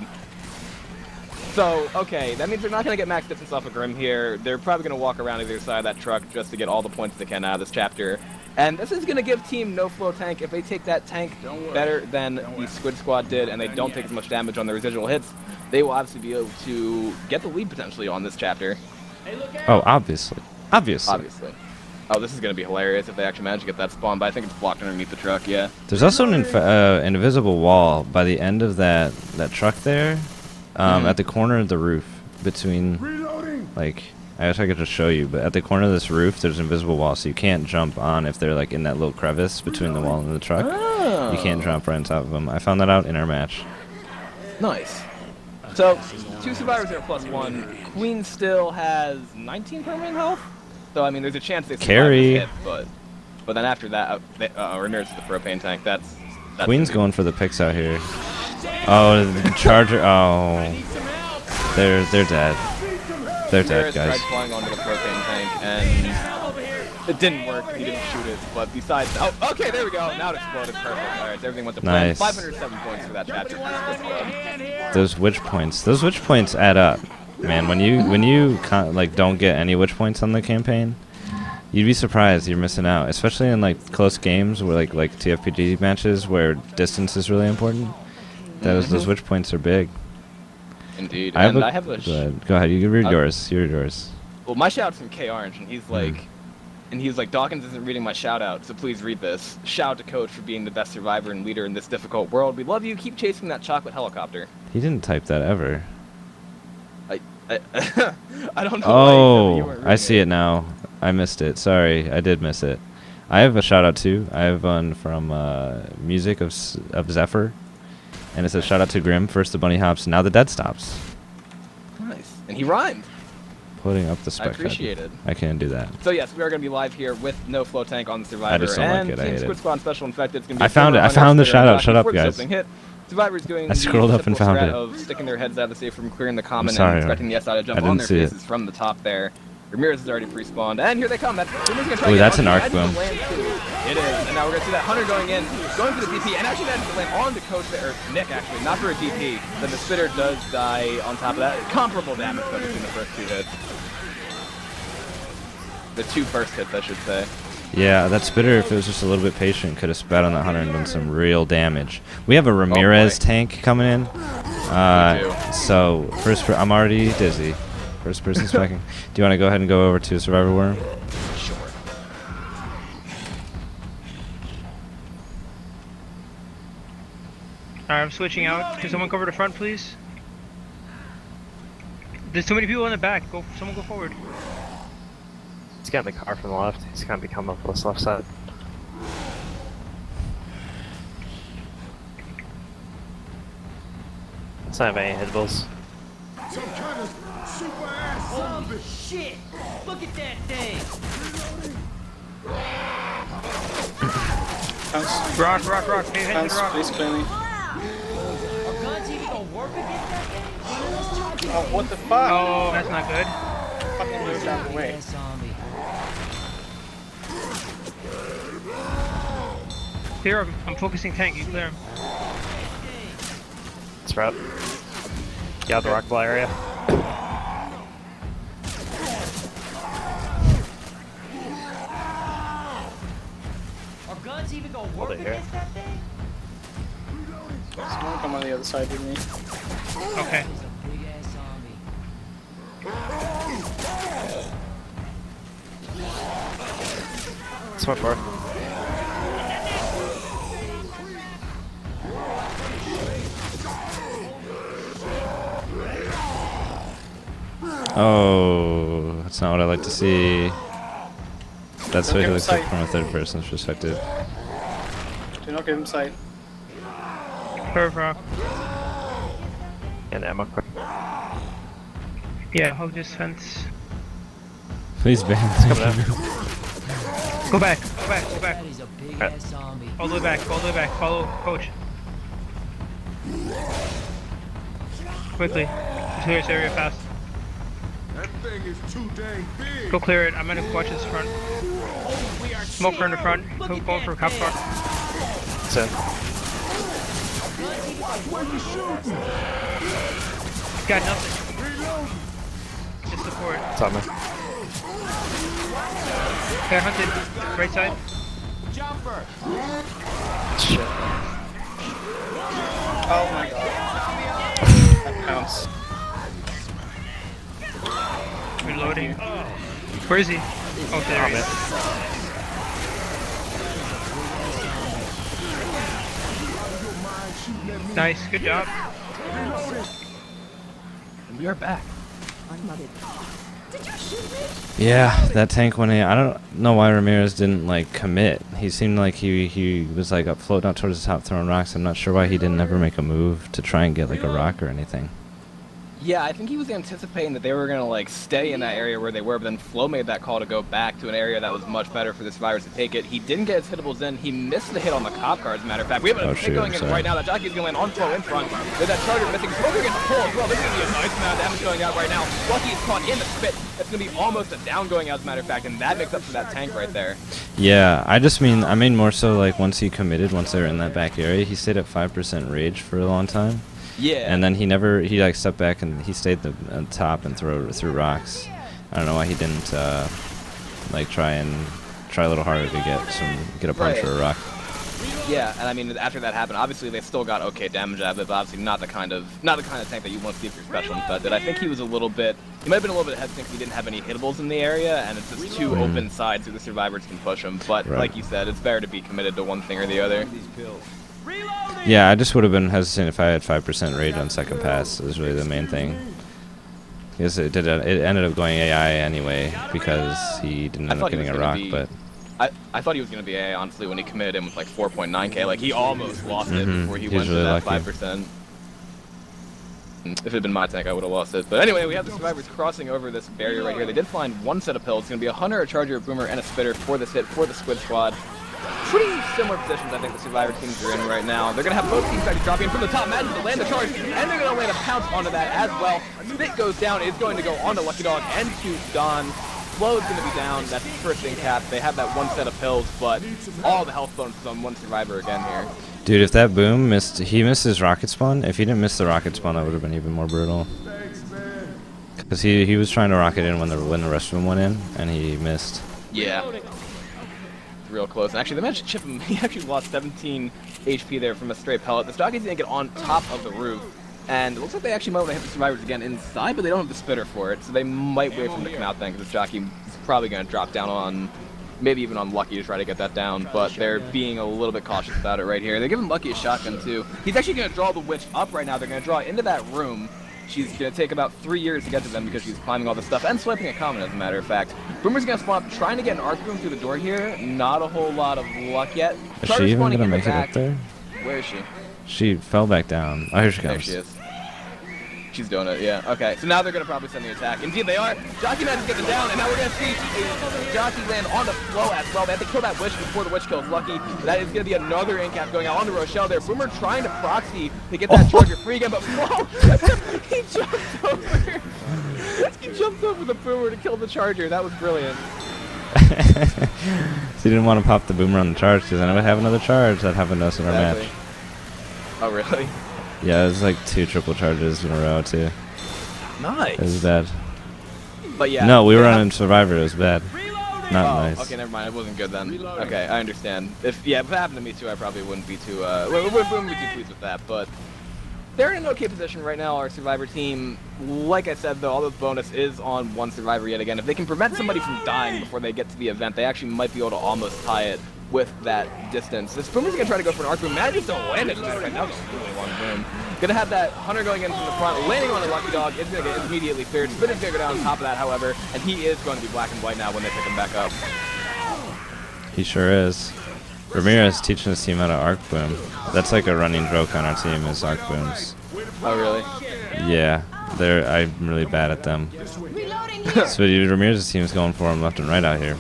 So, okay, that means they're not going to get max distance off of Grim here. They're probably going to walk around either side of that truck just to get all the points they can out of this chapter. And this is going to give Team No Flow Tank, if they take that tank better than the Squid Squad did and they don't take as much damage on the residual hits, they will obviously be able to get the lead potentially on this chapter. Oh, obviously. Obviously. Oh, this is going to be hilarious if they actually manage to get that spawn, but I think it's blocked underneath the truck, yeah. There's also an invisible wall by the end of that truck there, at the corner of the roof between, like, I wish I could just show you, but at the corner of this roof, there's an invisible wall, so you can't jump on if they're, like, in that little crevice between the wall and the truck. Oh. You can't jump right on top of them. I found that out in our match. Nice. So, 2 survivors are +1. Queen still has 19 permanent health. So I mean, there's a chance they survive Carry. this hit, but then after that, Ramirez is the propane tank. That's Queen's going for the picks out here. Oh, the Charger. Oh, they're dead. They're dead, Ramirez guys. tried flying onto the propane tank, and it didn't work. He didn't shoot it. But besides, oh, okay, there we go. Now it exploded. Perfect. All right, so everything went to plan. Nice. 507 points for that chapter. Those witch points add up. Man, when you like don't get any witch points on the campaign, you'd be surprised you're missing out, especially in like close games where like TFPG matches where distance is really important. Those witch points are big. Indeed. I have And a, I have a. go ahead. You read I- yours. You read yours. Well, my shout's from K Orange, and he's like, Dawkins isn't reading my shout out, so please read this. Shout out to Coach for being the best survivor and leader in this difficult world. We love you. Keep chasing that chocolate helicopter. He didn't type that ever. I don't know. Why you Oh, weren't I see reading it now. I missed it. Sorry, I did miss it. I have a shout out too. I have one from Music of Zephyr, and it says shout out to Grim. First the bunny hops, now the dead stops. Nice. And he rhymed. Putting up the spec. I appreciate it. I can't do that. So yes, we are going to be live here with no flow tank on the Survivor. I just don't like and it. I Team hate Squid it. Squad Special Infected. It's going to be I found it. I found the shout out. Shut up, guys. Hit. Survivor's doing I scrolled the up and typical found strat it. of sticking their heads out of the safe room, clearing the common, sorry, and expecting the SI to jump I on didn't their see it. faces from the top there. Ramirez is already pre-spawned, and here they come. Ooh, that's an arc boom. It is, and now we're gonna see that Hunter going in, going for the DP, and actually that land on to Coach there, or Nick actually, not for a DP. Then the spitter does die on top of that. Comparable damage though between the first two hits. The two first hits, I should say. Yeah, that spitter, if it was just a little bit patient, could have spat on that hunter and done some real damage. We have a Ramirez tank coming in. So I'm already dizzy. First person specking. Do you want to go ahead and go over to Survivor Worm? Sure. Alright, I'm switching out. Can someone cover the front, please? There's too many people in the back. Someone go forward. He's getting the car from the left. He's gonna be coming up this left side. Let's not have any hitables. Some kind of super ass zombie. Shit! Look at that thing! Bounce. Rock. Pay attention Bounce, to rock. please clear me. Are guns even gonna work against that thing? Oh, what the fuck? Oh, that's not good. Fucking move out of the way. Clear him. I'm focusing tank. You clear him. Sprout. Get out of the rock ball area. Are guns even gonna work it here. against that thing? Someone come on the other side with me. Okay. It's a big ass zombie. Smart bar. Oh, that's not what I like to see. That's Don't what he give him looks like sight. from a third person's perspective. Do not give him sight. Curve rock. And ammo quick. Yeah, hold this fence. Please ban. Coming out. Go back. Go back. That is a big ass zombie. All the way back. Follow coach. Quickly. Clear this area fast. That thing is too dang big. Go clear it. I'm gonna watch this front. Smoker in the front. Go for a cop car. It's in. Got nothing. Just support. It's on me. Okay, hunted. Right side. Jumper. Shit. Oh my god. That counts. Reloading. Where is he? Oh, there he is. Nice, good job. And we are back. Yeah, that tank went in. I don't know why Ramirez didn't like commit. He seemed like he was like up floating out towards the top throwing rocks. I'm not sure why he didn't ever make a move to try and get like a rock or anything. Yeah, I think he was anticipating that they were going to like stay in that area where they were, but then Flo made that call to go back to an area that was much better for the survivors to take it. He didn't get his hittables in. He missed the hit on the cop car, as a matter of fact. We have a hit going in right now. That jockey's going to land on Flo in front. There's that charger missing. Smoker gets the pull as well. This is going to be a nice amount of damage going out right now. Lucky is caught in the spit. That's going to be almost a down going out, as a matter of fact, and that makes up for that tank right there. Yeah, I mean more so like once he committed, once they were in that back area, he stayed at 5% rage for a long time. Yeah. And then he like stepped back and he stayed at the top and threw rocks. I don't know why he didn't like try a little harder to get a punch or a rock. Yeah, and I mean, after that happened, obviously they still got okay damage out of it, but obviously not the kind of tank that you want to see for your special infected. I think he was he might have been a little bit hesitant because he didn't have any hittables in the area, and it's just two open sides so the survivors can push him. But like you said, it's better to be committed to one thing or the other. Yeah, I just would have been hesitant if I had 5% rate on second pass. Is really the main thing. Because it ended up going AI anyway because he didn't end up getting a rock, but. I thought he was going to be AA, honestly, when he committed him with like 4.9k. Like, he almost lost it before he went really to that lucky. 5%. If it had been my tank, I would have lost it. But anyway, we have the survivors crossing over this barrier right here. They did find one set of pills. It's going to be a hunter, a charger, a boomer, and a spitter for this hit for the Squid squad. Pretty similar positions, I think, the survivor teams are in right now. They're going to have both teams actually dropping in from the top magic to land the charge, and they're going to land a pounce onto that as well. Spit goes down. It's going to go onto Lucky Dog and to Don. Flow is going to be down. That's the first thing capped. They have that one set of pills, but all the health bonuses on one survivor again here. Dude, if that boom missed his rocket spawn. If he didn't miss the rocket spawn, that would have been even more brutal. Because he was trying to rocket in when the rest of them went in, and he missed. Yeah. Real close. And actually, they managed to chip him. He actually lost 17 HP there from a stray pellet. The stockies didn't get on top of the roof. And it looks like they actually might want to hit the survivors again inside, but they don't have the spitter for it, so they might wait for him to come out then, because this jockey is probably going to drop down on, maybe even on Lucky to try to get that down, but they're being a little bit cautious about it right here. They're giving Lucky a shotgun, too. He's actually going to draw the witch up right now. They're going to draw into that room. She's going to take about 3 years to get to them because she's climbing all this stuff and swiping a common, as a matter of fact. Boomer's going to spawn up, trying to get an arc boom through the door here. Not a whole lot of luck yet. Is she even going to make it up there? Where is she? She fell back down. Oh, here she comes. There she is. She's doing it, yeah. Okay, so now they're going to probably send the attack. Indeed, they are. Jockey manages to get them down, and now we're going to see a Jockey land on the flow as well. They have to kill that witch before the witch kills Lucky. That is going to be another incap going out on the Rochelle there. Boomer trying to proxy to get that charger free again, but whoa! He jumped over. He jumped over the Boomer to kill the charger. That was brilliant. So he didn't want to pop the Boomer on the charge, because then I would have another charge. That happened to us in our match. Oh, really? Yeah, it was like 2 triple charges in a row, too. Nice. It was bad. But yeah. No, we were on Survivor. It was bad. Not nice. Okay, never mind. It wasn't good then. Okay, I understand. If it happened to me too, I probably wouldn't be too wouldn't be too pleased with that. But they're in an okay position right now. Our Survivor team, like I said, though, all the bonus is on one Survivor yet again. If they can prevent somebody from dying before they get to the event, they actually might be able to almost tie it with that distance. This Boomer's gonna try to go for an arc boom. Manages to land it right now. Just a really long boom. Gonna have that Hunter going in from the front, landing on the Lucky Dog. It's gonna get immediately cleared. Spinner's gonna go down on top of that, however, and he is going to be black and white now when they pick him back up. He sure is. Ramirez teaching his team how to arc boom. That's like a running joke on our team is arc booms. Oh really? Yeah, I'm really bad at them. So Ramirez's team is going for him left and right out here.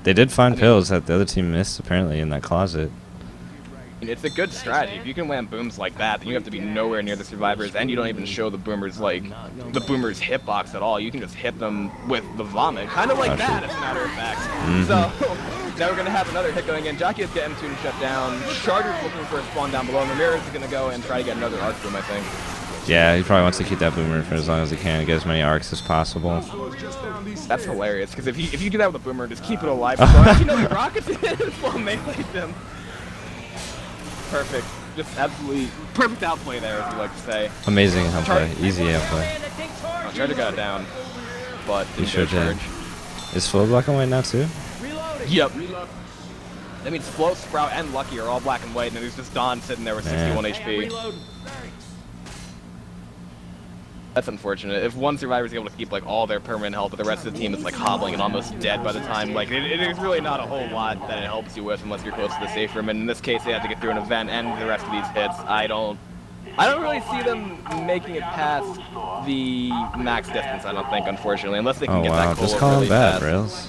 They did find pills that the other team missed, apparently, in that closet. It's a good strategy. If you can land booms like that, then you have to be nowhere near the survivors, and you don't even show the boomers the boomers hitbox at all. You can just hit them with the vomit, kind of like that, as a matter of fact. So now we're gonna have another hit going in. Jockey is getting M2 and shut down. Charger's looking for a spawn down below. Ramirez is gonna go and try to get another arc boom, I think. Yeah, he probably wants to keep that boomer for as long as he can and get as many arcs as possible. That's hilarious, because if you do that with a boomer, just keep it alive. So, you know, the rockets in while meleeing them. Perfect. Just absolutely perfect outplay there, as you like to say. Amazing outplay. Easy outplay. Charger got it down, but he sure did. Is Flow black and white now, too? Yep. That means Flow, Sprout, and Lucky are all black and white, and then there's just Don sitting there with 61 HP. That's unfortunate. If one survivor is able to keep like all their permanent health, but the rest of the team is like hobbling and almost dead by the time, like it is really not a whole lot that it helps you with unless you're close to the safe room. And in this case, they have to get through an event and the rest of these hits. I don't really see them making it past the max distance. I don't think, unfortunately, unless they can get that goal just call really him bad, fast. Rails.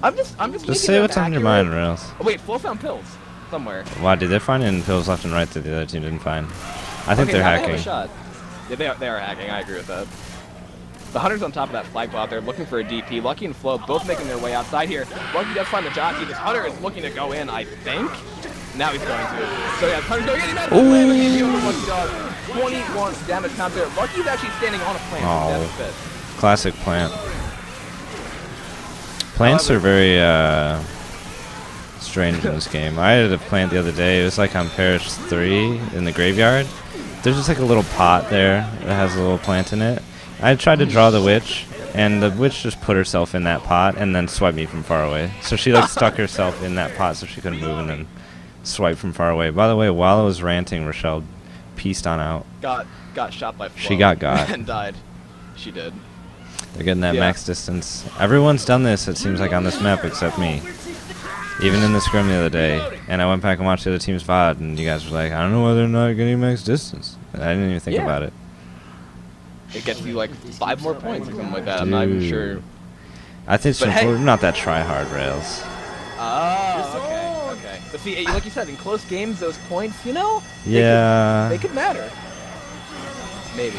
I'm just say what's on your mind, Rails. Oh, wait, Flo found pills somewhere. Wow, dude, they're finding pills left and right that the other team didn't find. I think they're hacking. They have a shot. Yeah, they are hacking. I agree with that. The Hunter's on top of that flagpole out there, looking for a DP. Lucky and Flo both making their way outside here. Lucky does find the jockey. This Hunter is looking to go in, I think. Now he's going to. So yeah, Hunter's going in. He's out of the way, but he's the Lucky Dog. 21 damage count there. Lucky's actually standing on a plant. Oh, classic plant. Plants are very strange in this game. I had a plant the other day. It was like on Parish 3 in the graveyard. There's just like a little pot there that has a little plant in it. I tried to draw the witch, and the witch just put herself in that pot and then swiped me from far away. So she like stuck herself in that pot so she couldn't move and then swiped from far away. By the way, while I was ranting, Rochelle pieced on out. Got shot by Flo. She got and died. She did. They're getting that max distance. Everyone's done this, it seems like, on this map except me. Even in the scrim the other day. And I went back and watched the other team's VOD, and you guys were like, I don't know why they're not getting max distance. I didn't even think about it. It gets you like 5 more points or something like that. I'm not even sure. I think we're not that try-hard, Rails. Oh, okay. But see, like you said, in close games, those points, you know, they could matter. Maybe.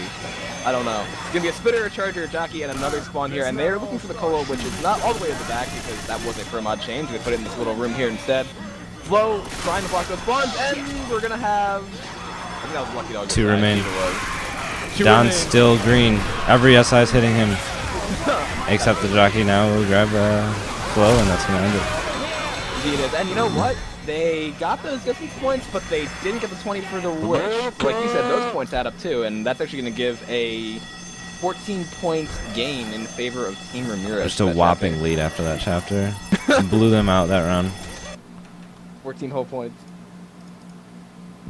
I don't know. It's going to be a spitter, a charger, a jockey, and another spawn here. And they're looking for the Colo, which is not all the way in the back because that was a firm odd change. We put it in this little room here instead. Flo trying to block those spawns, and we're going to have... I think that was Lucky Dog. 2 remain. Down still green. Every SI is hitting him. Except the jockey now will grab Flo, and that's going to end it. Indeed it is. And you know what? They got those distance points, but they didn't get the 20 for the witch. Like you said, those points add up too, and that's actually going to give a 14 points gain in favor of Team Ramirez. Just a whopping lead after that chapter. Blew them out that round. 14 whole points.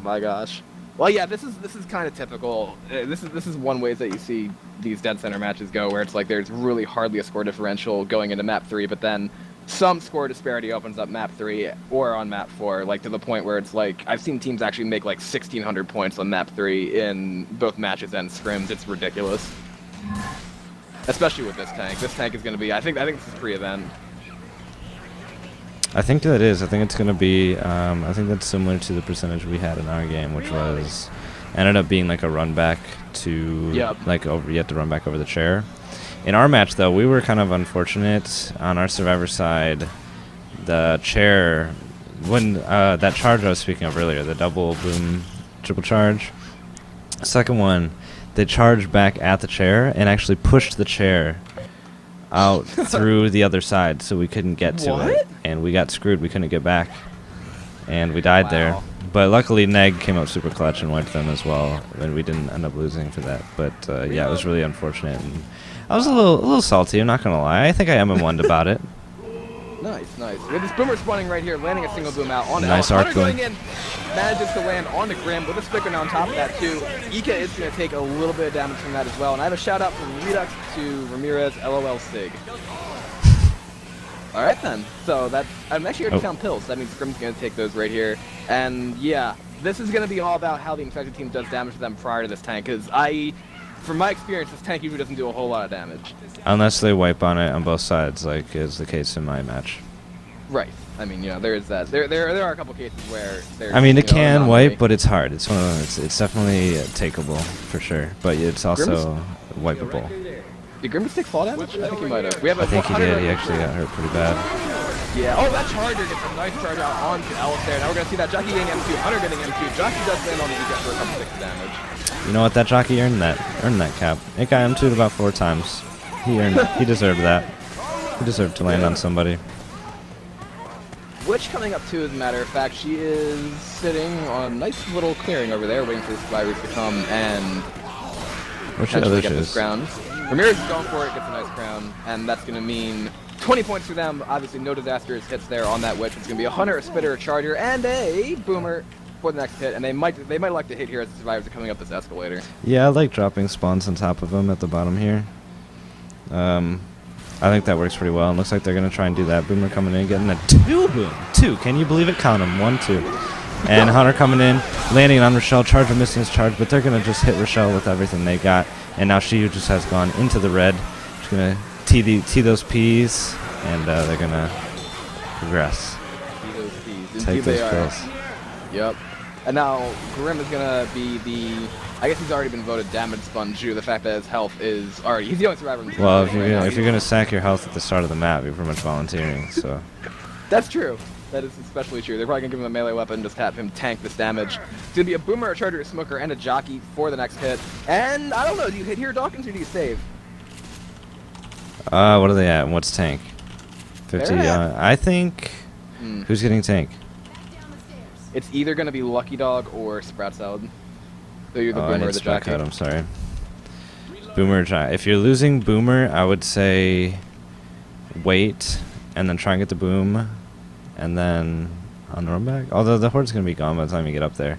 My gosh. Well, yeah, this is kind of typical. This is one way that you see these dead center matches go, where it's like there's really hardly a score differential going into map 3, but then some score disparity opens up map 3 or on map 4, like to the point where it's like I've seen teams actually make like 1,600 points on map 3 in both matches and scrims. It's ridiculous, especially with this tank. This tank is going to be. I think this is pre-event. I think that is. I think it's going to be. I think that's similar to the percentage we had in our game, which was ended up being like a run back to like over. You had to run back over the chair. In our match, though, we were kind of unfortunate on our survivor side. The chair, when that charge I was speaking of earlier, the double boom, triple charge. Second one, they charged back at the chair and actually pushed the chair out through the other side, so we couldn't get to it, and we got screwed. We couldn't get back, and we died there. But luckily, Neg came up super clutch and wiped them as well, and we didn't end up losing for that. But yeah, it was really unfortunate. And I was a little salty. I'm not gonna lie. I think I MM1'd about it. Nice. We have this boomer spawning right here, landing a single boom out on nice Hunter arc boom. going in, manages to land on the Grim with a sticker on top of that too. Ika is going to take a little bit of damage from that as well. And I have a shout out from Redux to Ramirez, LOL Sig. All right then. So I'm actually already found pills. That means Grim's going to take those right here. And yeah, this is going to be all about how the infected team does damage to them prior to this tank, because from my experience, this tank usually doesn't do a whole lot of damage. Unless they wipe on it on both sides, like is the case in my match. Right. I mean, there is that. There are a couple cases where there's. I mean, it can wipe, but it's hard. It's one of them. It's definitely takeable for sure, but it's also wipeable. Did Grimace take fall damage? I think he might have. I think he did. He actually got hurt pretty bad. Yeah. Oh, that charger gets a nice charge out onto Alistair. Now we're gonna see that Jockey getting M2, Hunter getting M2. Jockey does land on the Ega for a couple 6 damage. You know what? That jockey earned that cap. It got M2'd about 4 times. He deserved that. He deserved to land on somebody. Witch coming up too, as a matter of fact. She is sitting on a nice little clearing over there, waiting for the survivors to come and potentially get this crown. Ramirez is going for it, gets a nice crown, and that's going to mean 20 points for them. Obviously, no disastrous hits there on that Witch. It's going to be a Hunter, a Spitter, a Charger, and a Boomer for the next hit, and they might like to hit here as the survivors are coming up this escalator. Yeah, I like dropping spawns on top of them at the bottom here. I think that works pretty well. It looks like they're going to try and do that. Boomer coming in, getting a 2 boom. 2. Can you believe it? Count them. 1, 2. And Hunter coming in, landing on Rochelle. Charger missing his charge, but they're going to just hit Rochelle with everything they got. And now she just has gone into the red. She's going to tee those P's, and they're going to progress. Tee those P's. Take those pills. Yep. And now Grim is going to be the... I guess he's already been voted damage sponge due to the fact that his health is already... He's the only survivor in the Well, if you're gonna sack your health at the start of the map, you're pretty much volunteering, so... That's true. That is especially true. They're probably going to give him a melee weapon and just have him tank this damage. It's going to be a Boomer, a Charger, a Smoker, and a Jockey for the next hit. And, I don't know, do you hit here, Dawkins, or do you save? What are they at? What's tank? 50, I think... Who's getting tank? It's either gonna be Lucky Dog or Sprout Salad. So you're the Oh, I boomer need or the spot jockey. cut, I'm sorry. Boomer, if you're losing Boomer, I would say wait and then try and get the boom and then on the run back. Although the horde's going to be gone by the time you get up there.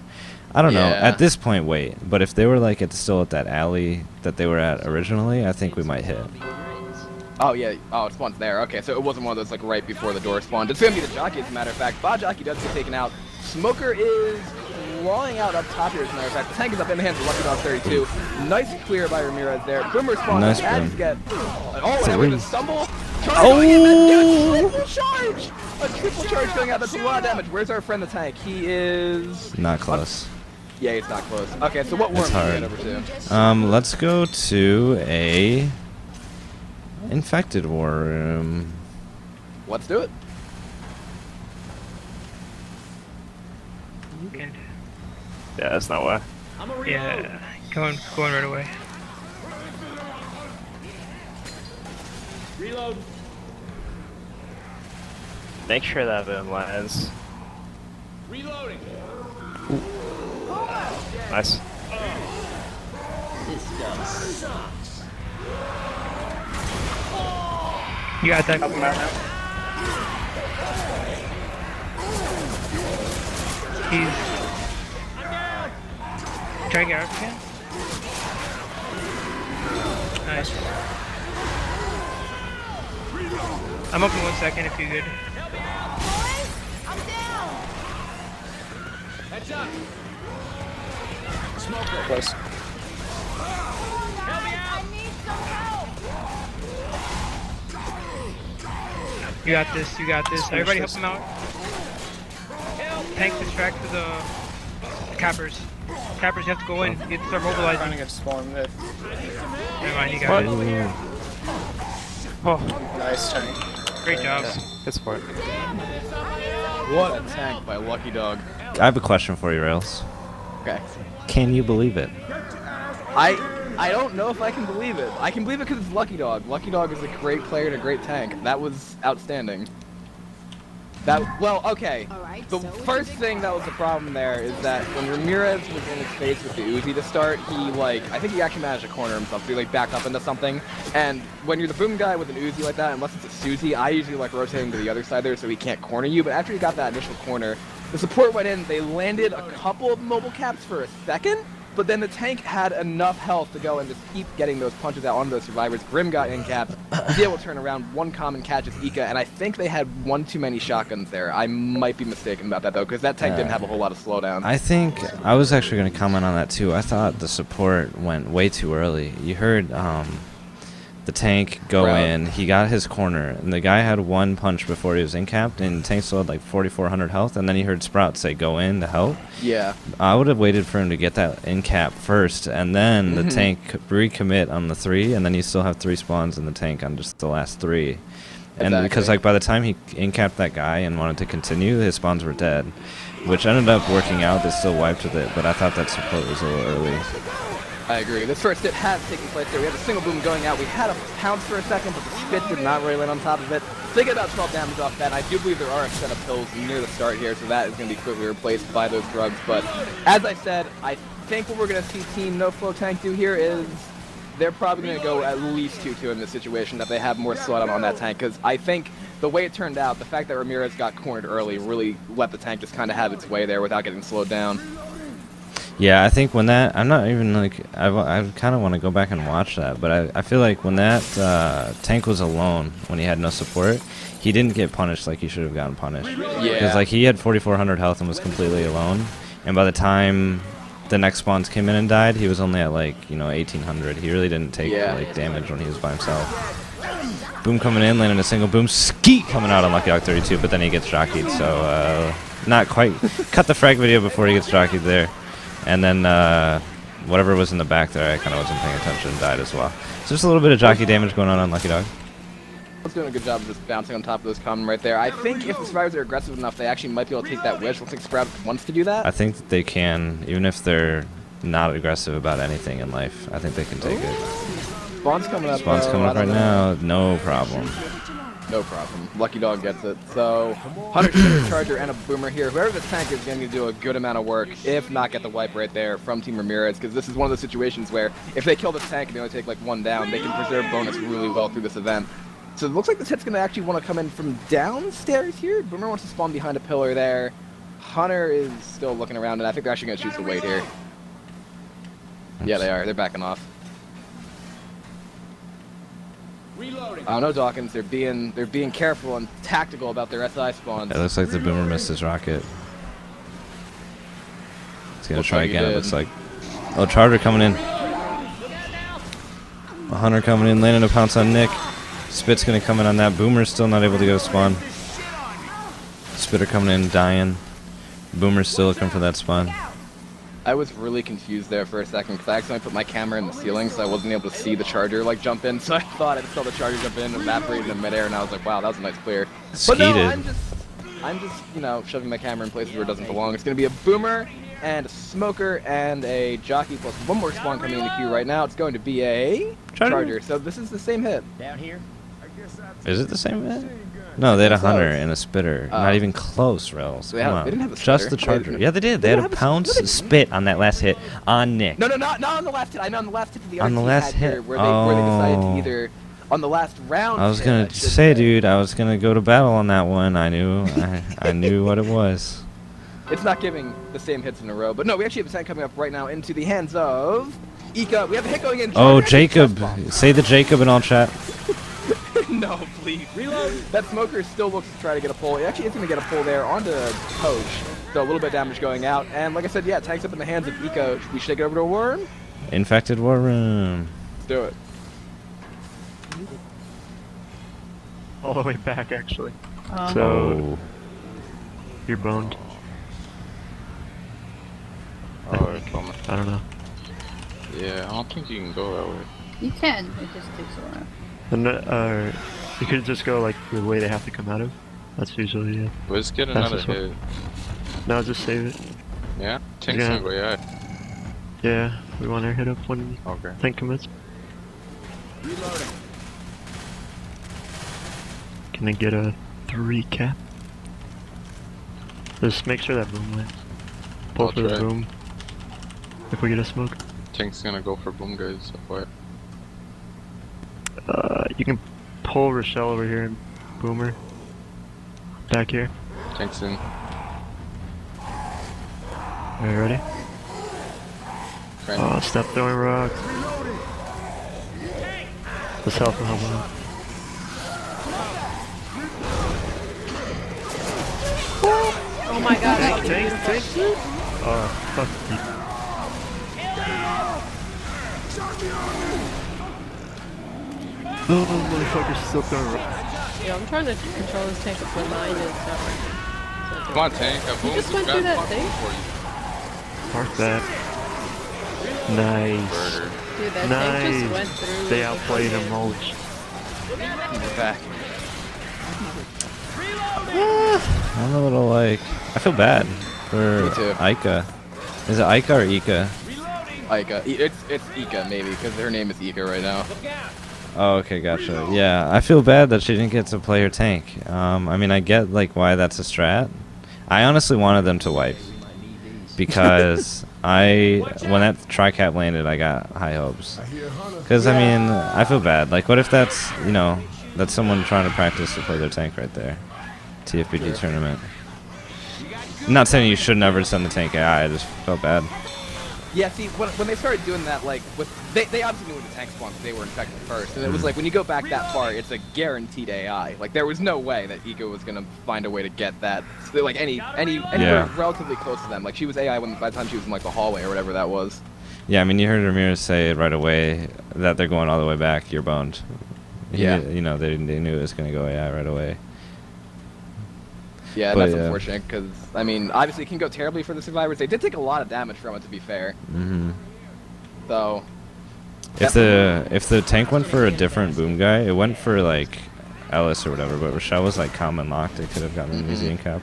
I don't know. Yeah. At this point, wait. But if they were like still at that alley that they were at originally, I think we might hit. Oh yeah, oh it spawns there. Okay, so it wasn't one of those like right before the door spawned. It's gonna be the jockey as a matter of fact. Bot jockey does get taken out. Smoker is clawing out up top here as a matter of fact. The tank is up in the hands of Lucky Dog 32. Nice clear by Ramirez there. Boomer spawns. Nice Baddies boom. get and with a stumble. Oh! Triple charge! A triple charge going out. That's a lot of damage. Where's our friend the tank? He is Not close. yeah, he's not close. Okay, so what worm It's do we hard. get over to? Let's go to a infected war room. Let's do it. You can. Yeah, that's not why. Yeah, going right away. Reload. Make sure that boom lands. Reloading. Nice. This stuff sucks. You got that. Help him out now. He's trying to get out again. Nice. I'm up in 1 second if you're good. Heads up. Close. Help me out. You got this. You got this. Everybody help him out. Tank distract to the cappers. Cappers, you have to go in. You have to start Trying to mobilizing. get spawned. Never mind, you got it. Oh, Nice tank. Great job. good sport. What a tank by Lucky Dog. I have a question for you, Rails. Okay. Can you believe it? I don't know if I can believe it. I can believe it because it's Lucky Dog. Lucky Dog is a great player and a great tank. That was outstanding. Well, okay. The first thing that was the problem there is that when Ramirez was in his face with the Uzi to start, I think he actually managed to corner himself. So he backed up into something. And when you're the boom guy with an Uzi like that, unless it's a Susie, I usually rotate him to the other side there so he can't corner you. But after he got that initial corner, the support went in. They landed a couple of mobile caps for a second. But then the tank had enough health to go and just keep getting those punches out onto those survivors. Grim got in capped. He was able to turn around. One common catch is Ika, and I think they had one too many shotguns there. I might be mistaken about that though, because that tank didn't have a whole lot of slowdown. I think I was actually going to comment on that too. I thought the support went way too early. You heard the tank go Bro. in. He got his corner, and the guy had one punch before he was in capped, and the tank still had like 4,400 health. And then he heard Sprout say, "Go in to help." Yeah. I would have waited for him to get that in cap first, and then the tank recommit on the 3, and then you still have 3 spawns in the tank on just the last 3. And because Exactly. by the time he in capped that guy and wanted to continue, his spawns were dead, which ended up working out. They still wiped with it, but I thought that support was a little early. I agree. This first hit has taken place there. We had a single boom going out. We had a pounce for a second, but the spit did not really land on top of it. They get about 12 damage off that. And I do believe there are a set of pills near the start here, so that is going to be quickly replaced by those drugs. But as I said, I think what we're going to see Team No Flow Tank do here is they're probably going to go at least 2-2 in this situation, that they have more slowdown on that tank. Because I think the way it turned out, the fact that Ramirez got cornered early really let the tank just kind of have its way there without getting slowed down. Yeah, I think when that, I'm not even like, I kind of want to go back and watch that, but I feel like when that tank was alone, when he had no support, he didn't get punished like he should have gotten punished. Yeah. Because like he had 4,400 health and was completely alone, and by the time the next spawns came in and died, he was only at like, 1,800. He really didn't take like damage when he was by himself. Boom coming in, landing a single boom, skeet coming out on Lucky Dog 32, but then he gets jockeyed, so not quite. Cut the frag video before he gets jockeyed there. And then whatever was in the back there, I kind of wasn't paying attention, and died as well. So just a little bit of jockey damage going on Lucky Dog. It's doing a good job of just bouncing on top of those common right there. I think if the survivors are aggressive enough, they actually might be able to take that wedge. Looks like Sprout wants to do that. I think that they can, even if they're not aggressive about anything in life. I think they can take it. Spawn's coming up. Spawn's coming up right now, no problem. No problem. Lucky Dog gets it. So, Hunter, Spitter, Charger, and a Boomer here. Whoever the tank is going to do a good amount of work, if not get the wipe right there from Team Ramirez, because this is one of those situations where if they kill the tank and they only take like 1 down, they can preserve bonus really well through this event. So it looks like this hit's going to actually want to come in from downstairs here. Boomer wants to spawn behind a pillar there. Hunter is still looking around, and I think they're actually going to choose the wait here. Yeah, they are. They're backing off. I don't know, Dawkins. They're being careful and tactical about their SI spawns. It looks like the Boomer missed his rocket. He's gonna try again. It looks like. Oh, Charger coming in. A Hunter coming in, landing a pounce on Nick. Spit's gonna come in on that. Boomer's still not able to go spawn. Spitter coming in, dying. Boomer's still looking for that spawn. I was really confused there for a second because I accidentally put my camera in the ceiling, so I wasn't able to see the Charger like jump in. So I thought I saw the Charger jump in, evaporated in midair, and I was like, "Wow, that was a nice clear." But no, I'm just, you know, shoving my camera in places where it doesn't belong. It's gonna be a Boomer and a Smoker and a Jockey plus 1 more spawn coming in the queue right now. It's going to be a Charger. So this is the same hit. Down here. Is it the same hit? No, they had a Hunter and a Spitter. Not even close, Rels. They Come on. didn't have a Just Spitter. the Charger. Yeah, they did. They had a pounce spit on that last hit on Nick. No, not on the last hit. I know on the last hit of the On other the team last had here, hit. where they decided to Oh. either on the last round. I was hit, gonna should say, dude, I was gonna go to battle on that one. I knew, I knew what it was. It's not giving the same hits in a row, but no, we actually have a tank coming up right now into the hands of Ika. We have a hit going in. Oh, Charger, Jacob! bomb. Say the Jacob in all chat. No, please. Reload. That Smoker still looks to try to get a pull. He actually is going to get a pull there onto Coach. So a little bit of damage going out. And like I said, yeah, tank's up in the hands of Eco. Should we shake it over to a Worm? Infected War Room. Let's do it. All the way back, actually. Oh. So, you're boned. Oh, it's bummer. I don't know. Yeah, I don't think you can go that way. You can. It just takes a while. And, you could just go like the way they have to come out of. That's usually it. Let's get That's another this one. hit. No, just save it. Yeah? Tank's Yeah. gonna go, yeah. Yeah, we want to hit up when Okay. tank commits. Can I get a 3 cap? Just make sure that boom lands. Pull I'll for the try. boom. If we get a smoke. Tank's gonna go for boom, guys. What? You can pull Rochelle over here and Boomer. Back here. Tank's in. Are you ready? Right. Oh, stop throwing rocks. Let's help him, Oh my god, that was beautiful. Oh, fuck you. Oh, motherfucker's still throwing rocks. Yeah, I'm trying to control this tank with my mind and stuff. Come on, Tank. I boom just went through that thing? for you. Mark that. Nice. Burger. Dude, that tank just went Nice. through. They the outplayed him, fucking- mulch. We're back. I'm a little like, I feel bad for Me too. Ika. Is it Ika or Ika? Ika. It's Ika, maybe, because her name is Ika right now. Oh, okay, gotcha. Yeah, I feel bad that she didn't get to play her tank. I mean, I get like why that's a strat. I honestly wanted them to wipe because when that tri-cap landed, I got high hopes. Because I mean, I feel bad. Like, what if that's that's someone trying to practice to play their tank right there? TFPG tournament. I'm not saying you should never send the tank AI. I just felt bad. Yeah, see, when they started doing that, like, they obviously knew when the tank spawned because they were infected first. And it was like, when you go back that far, it's a guaranteed AI. Like, there was no way that Ika was going to find a way to get that, like, anywhere relatively close to them. Like, she was AI by the time she was in, like, the hallway or whatever that was. Yeah, I mean, you heard Ramirez say right away that they're going all the way back. You're boned. Yeah. You know, they knew it was going to go AI right away. Yeah, But, that's yeah. unfortunate because, I mean, obviously it can go terribly for the survivors. They did take a lot of damage from it, to be fair. Mm-hmm. So, If the tank went for a different boom guy, it went for like Ellis or whatever, but Rochelle was like common locked. It could have gotten an easy cap.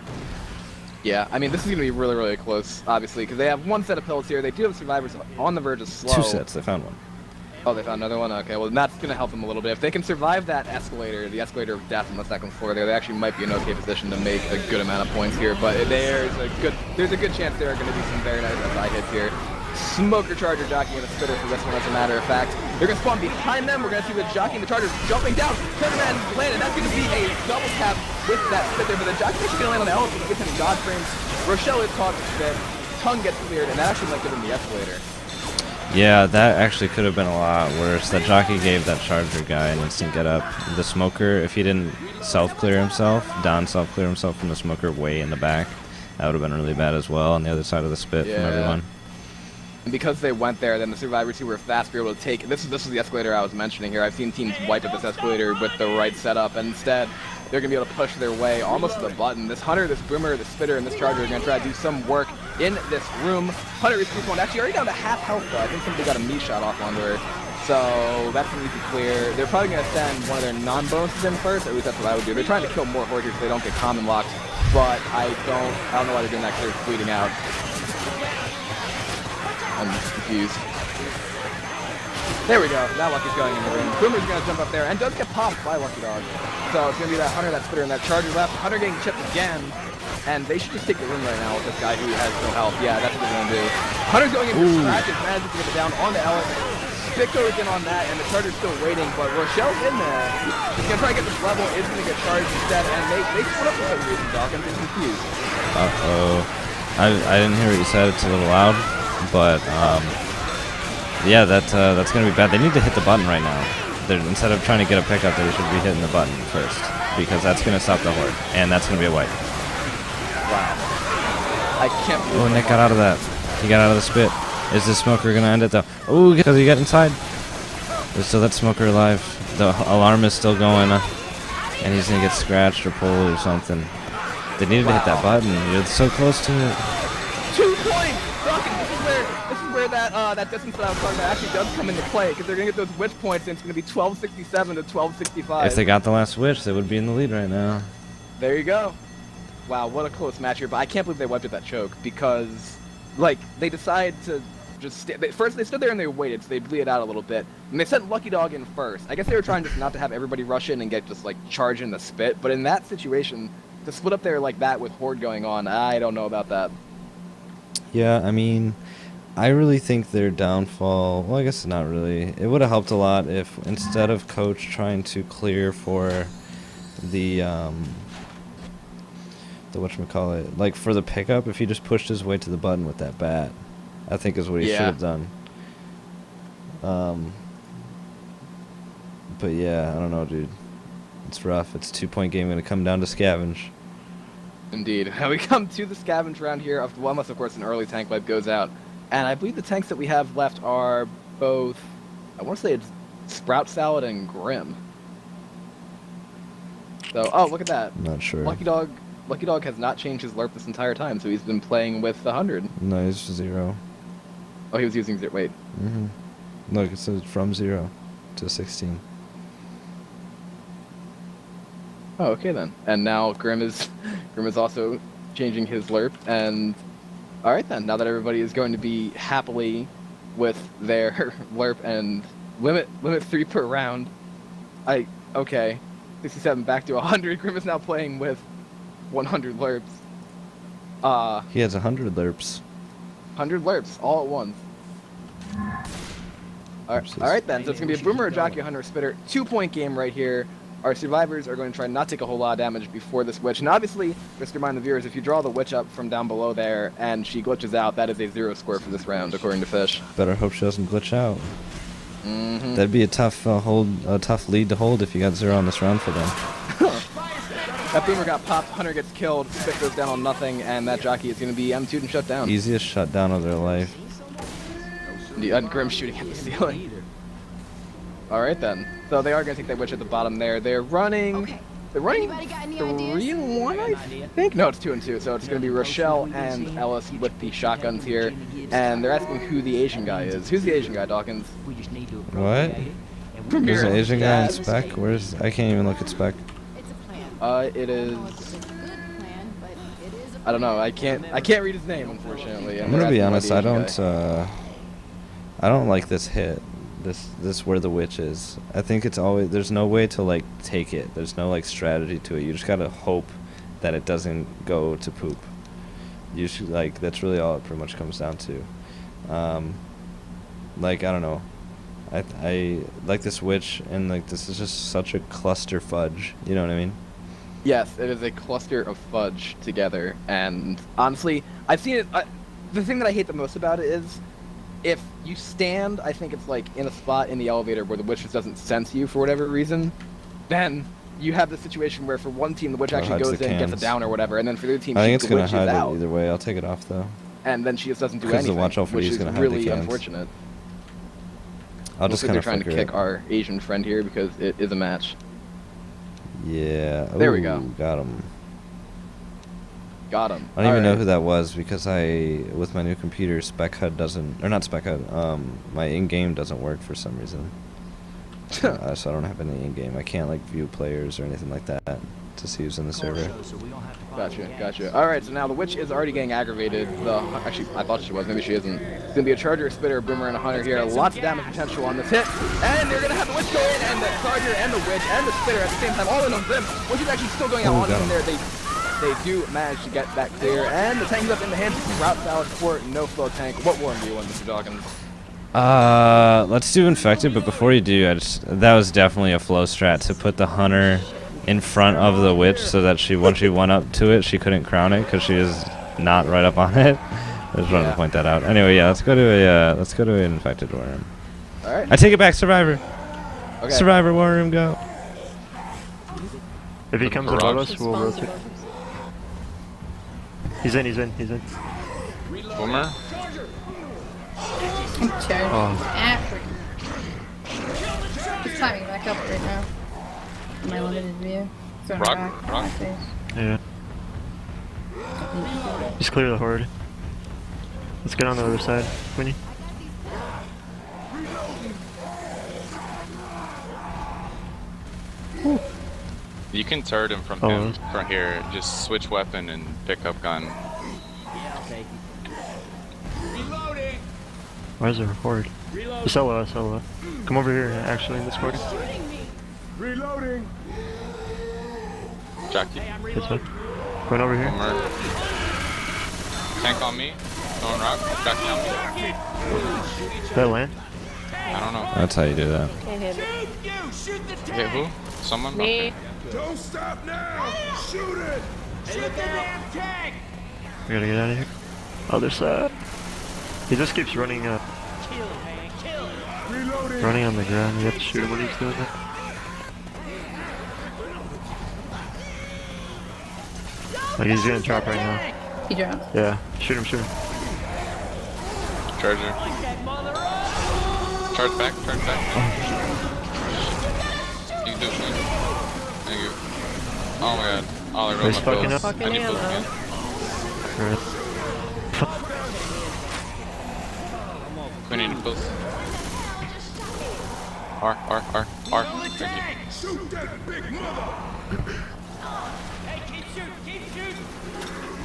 yeah, I mean, this is going to be really, really close, obviously, because they have one set of pills here. They do have survivors on the verge of slow. 2 sets. They found one. Oh, they found another one? Okay, well, that's going to help them a little bit. If they can survive that escalator, the escalator of death on the second floor there, they actually might be in okay position to make a good amount of points here. But there's a good chance there are going to be some very nice SI hits here. Smoker Charger jockey with a spitter for this one, as a matter of fact. They're going to spawn behind them. We're going to see the jockey and the Chargers jumping down. Turn around and land, and that's going to be a double tap with that spitter. But the jockey actually going to land on the elephant. He gets any dodge frames. Rochelle is caught with spit. Tongue gets cleared, and that actually might give him the escalator. Yeah, that actually could have been a lot worse. That jockey gave that charger guy an instant get up. The smoker, if he didn't self-clear himself, self-clear himself from the smoker way in the back, that would have been really bad as well on the other side of the spit from everyone. And because they went there, then the survivors who were fast were able to take... This is the escalator I was mentioning here. I've seen teams wipe at this escalator with the right setup, and instead, they're going to be able to push their way almost to the button. This Hunter, this Boomer, this Spitter, and this Charger are going to try to do some work in this room. Hunter is one actually already down to half health, though. I think somebody got a meat shot off onto her. So that's an easy clear. They're probably going to send one of their non-bonuses in first, or at least that's what I would do. They're trying to kill more Horde here so they don't get common locked, but I don't know why they're doing that because they're bleeding out. I'm confused. There we go. Now Lucky's going in the ring. Boomer's going to jump up there and does get popped by Lucky Dog. So it's going to be that Hunter, that Spitter, and that Charger left. Hunter getting chipped again. And they should just take the room right now with this guy who has no health. Yeah, that's what they're going to do. Hunter's going in for scratches, manages to get it down on the Ellis. Spit goes in on that, and the Charger's still waiting, but Rochelle's in there. He's going to try to get this level, is going to get charged instead, and they split up for some reason, Doc. I'm just confused. Uh-oh. I didn't hear what you said. It's a little loud. But, yeah, that's going to be bad. They need to hit the button right now. Instead of trying to get a pickup, they should be hitting the button first. Because that's going to stop the Horde. And that's going to be a wipe. Wow. I can't believe... Oh, Nick got out of that. He got out of the spit. Is this smoker going to end it, though? Oh, because he got inside. There's still that smoker alive. The alarm is still going. And he's going to get scratched or pulled or something. They needed to hit that button. You're so close to it. 2 points! This is where that distance that I was talking about actually does come into play, because they're going to get those witch points, and it's going to be 1267 to 1265. If they got the last witch, they would be in the lead right now. There you go. Wow, what a close match here, but I can't believe they wiped at that choke, because, like, they decided to just first they stood there and they waited, so they bleed it out a little bit, and they sent Lucky Dog in first. I guess they were trying just not to have everybody rush in and get just, like, charge in the spit, but in that situation, to split up there like that with Horde going on, I don't know about that. Yeah, I mean, I really think their downfall, well, I guess not really. It would have helped a lot if instead of Coach trying to clear for the whatchamacallit, like for the pickup, if he just pushed his way to the button with that bat, I think is what he should have done. But yeah, I don't know, dude. It's rough. It's a 2-point game. Going to come down to scavenge. Indeed. Now we come to the scavenge round here, unless of course an early tank wipe goes out. And I believe the tanks that we have left are both, I want to say it's Sprout Salad and Grim. So, oh, look at that. Not sure. Lucky Dog has not changed his LERP this entire time, so he's been playing with 100. No, he's 0. Oh, he was using 0. Wait. Look, it says from 0 to 16. Oh, okay then. And now Grim is also changing his LERP, and all right then. Now that everybody is going to be happily with their LERP and limit 3 per round, okay, 67 back to 100. Grim is now playing with 100 LERPs. He has 100 LERPs. 100 LERPs all at once. All right then. So it's gonna be a Boomer, a Jockey, a Hunter, a Spitter. 2-point game right here. Our survivors are going to try not to take a whole lot of damage before this witch. And obviously, just to remind the viewers, if you draw the witch up from down below there and she glitches out, that is a 0 score for this round, according to Fish. Better hope she doesn't glitch out. That'd be a tough tough lead to hold if you got 0 on this round for them. That Boomer got popped, Hunter gets killed, Spit goes down on nothing, and that Jockey is going to be M2'd and shut down. Easiest shutdown of their life. And Grim shooting at the ceiling. Alright then. So they are going to take that witch at the bottom there. They're running... They're running 3-1, I think? No, it's 2-2. So it's going to be Rochelle and Ellis with the shotguns here. And they're asking who the Asian guy is. Who's the Asian guy, Dawkins? What? There's an Asian guy in spec? Where's... I can't even look at spec. It is... I don't know. I can't read his name, unfortunately. I'm gonna be honest. I don't like this hit. this where the witch is. I think it's always there's no way to like take it. There's no like strategy to it. You just gotta hope that it doesn't go to poop. You should like that's really all it pretty much comes down to. Like I don't know. I like this witch and like this is just such a cluster fudge. You know what I mean? Yes, it is a cluster of fudge together, and honestly, I've seen it. The thing that I hate the most about it is, if you stand, I think it's like in a spot in the elevator where the witch just doesn't sense you for whatever reason, then you have the situation where for one team the witch actually hides goes the in, gets it cans. down or whatever, and then for the other team I think the it's gonna witch hide is out, it either way. I'll take it off though. and then she just doesn't do 'Cause the anything, watch out for which you is is gonna hide the really cans. unfortunate. I'll just Looks like kind they're of trying to kick our Asian friend here because it is a match. Yeah. There we Ooh, go. Got him. Got him. I don't even know who that was because with my new computer, Spec HUD doesn't, or not Spec HUD, my in-game doesn't work for some reason. So I don't have any in-game. I can't like view players or anything like that to see who's in the server. Gotcha. Alright, so now the witch is already getting aggravated. Actually, I thought she was. Maybe she isn't. It's gonna be a charger, a spitter, a boomer, and a hunter here. Lots of damage potential on this hit. And they're gonna have the witch go in, and the charger, and the witch, and the spitter at the same time, all in on Grim, which is actually still going out on him there. They do manage to get that clear, and the tank's up in the hands of Route Salad for No Flow Tank. What warm do you want, Mr. Dawkins? Let's do Infected, but before you do, that was definitely a flow strat to put the hunter in front of the witch so that once she went up to it, she couldn't crown it because she is not right up on it. I just wanted to point that out. Anyway, yeah, let's go to an Infected War Room. All right. I take it back, Survivor. Okay. Survivor War Room, go. If he comes above us, we'll rotate. He's in. Boomer. Charge. Oh. Africa. He's climbing back up right now. In my limited view. Throwing Rock, back in rock. my face. Yeah. Just clear the horde. Let's get on the other side, Queenie. You can turret him from him from here. Just switch weapon and pick up gun. Where's the horde? Solo. Come over here, actually, in this horde. Reloading. Jackie. This way. Going over here. Boomer. Tank on me. Throwing rock. Jackie on me. Did that land? I don't know. That's how you do that. Can't hit me. Hit who? Someone? Me. Okay. Don't stop now. Shoot it. Shoot the damn tank. We gotta get out of here. Other side. He just keeps running up. Reloading. Running on the ground. You have to shoot him when he's doing that. Like he's gonna drop right now. He dropped. Yeah. Shoot him. Charger. Charge back. You can do it, man. Thank you. Oh my god. All I wrote He's my fucking pills. up. I need pills again. Alright. We need pills. R. Thank you. Shoot that big mother.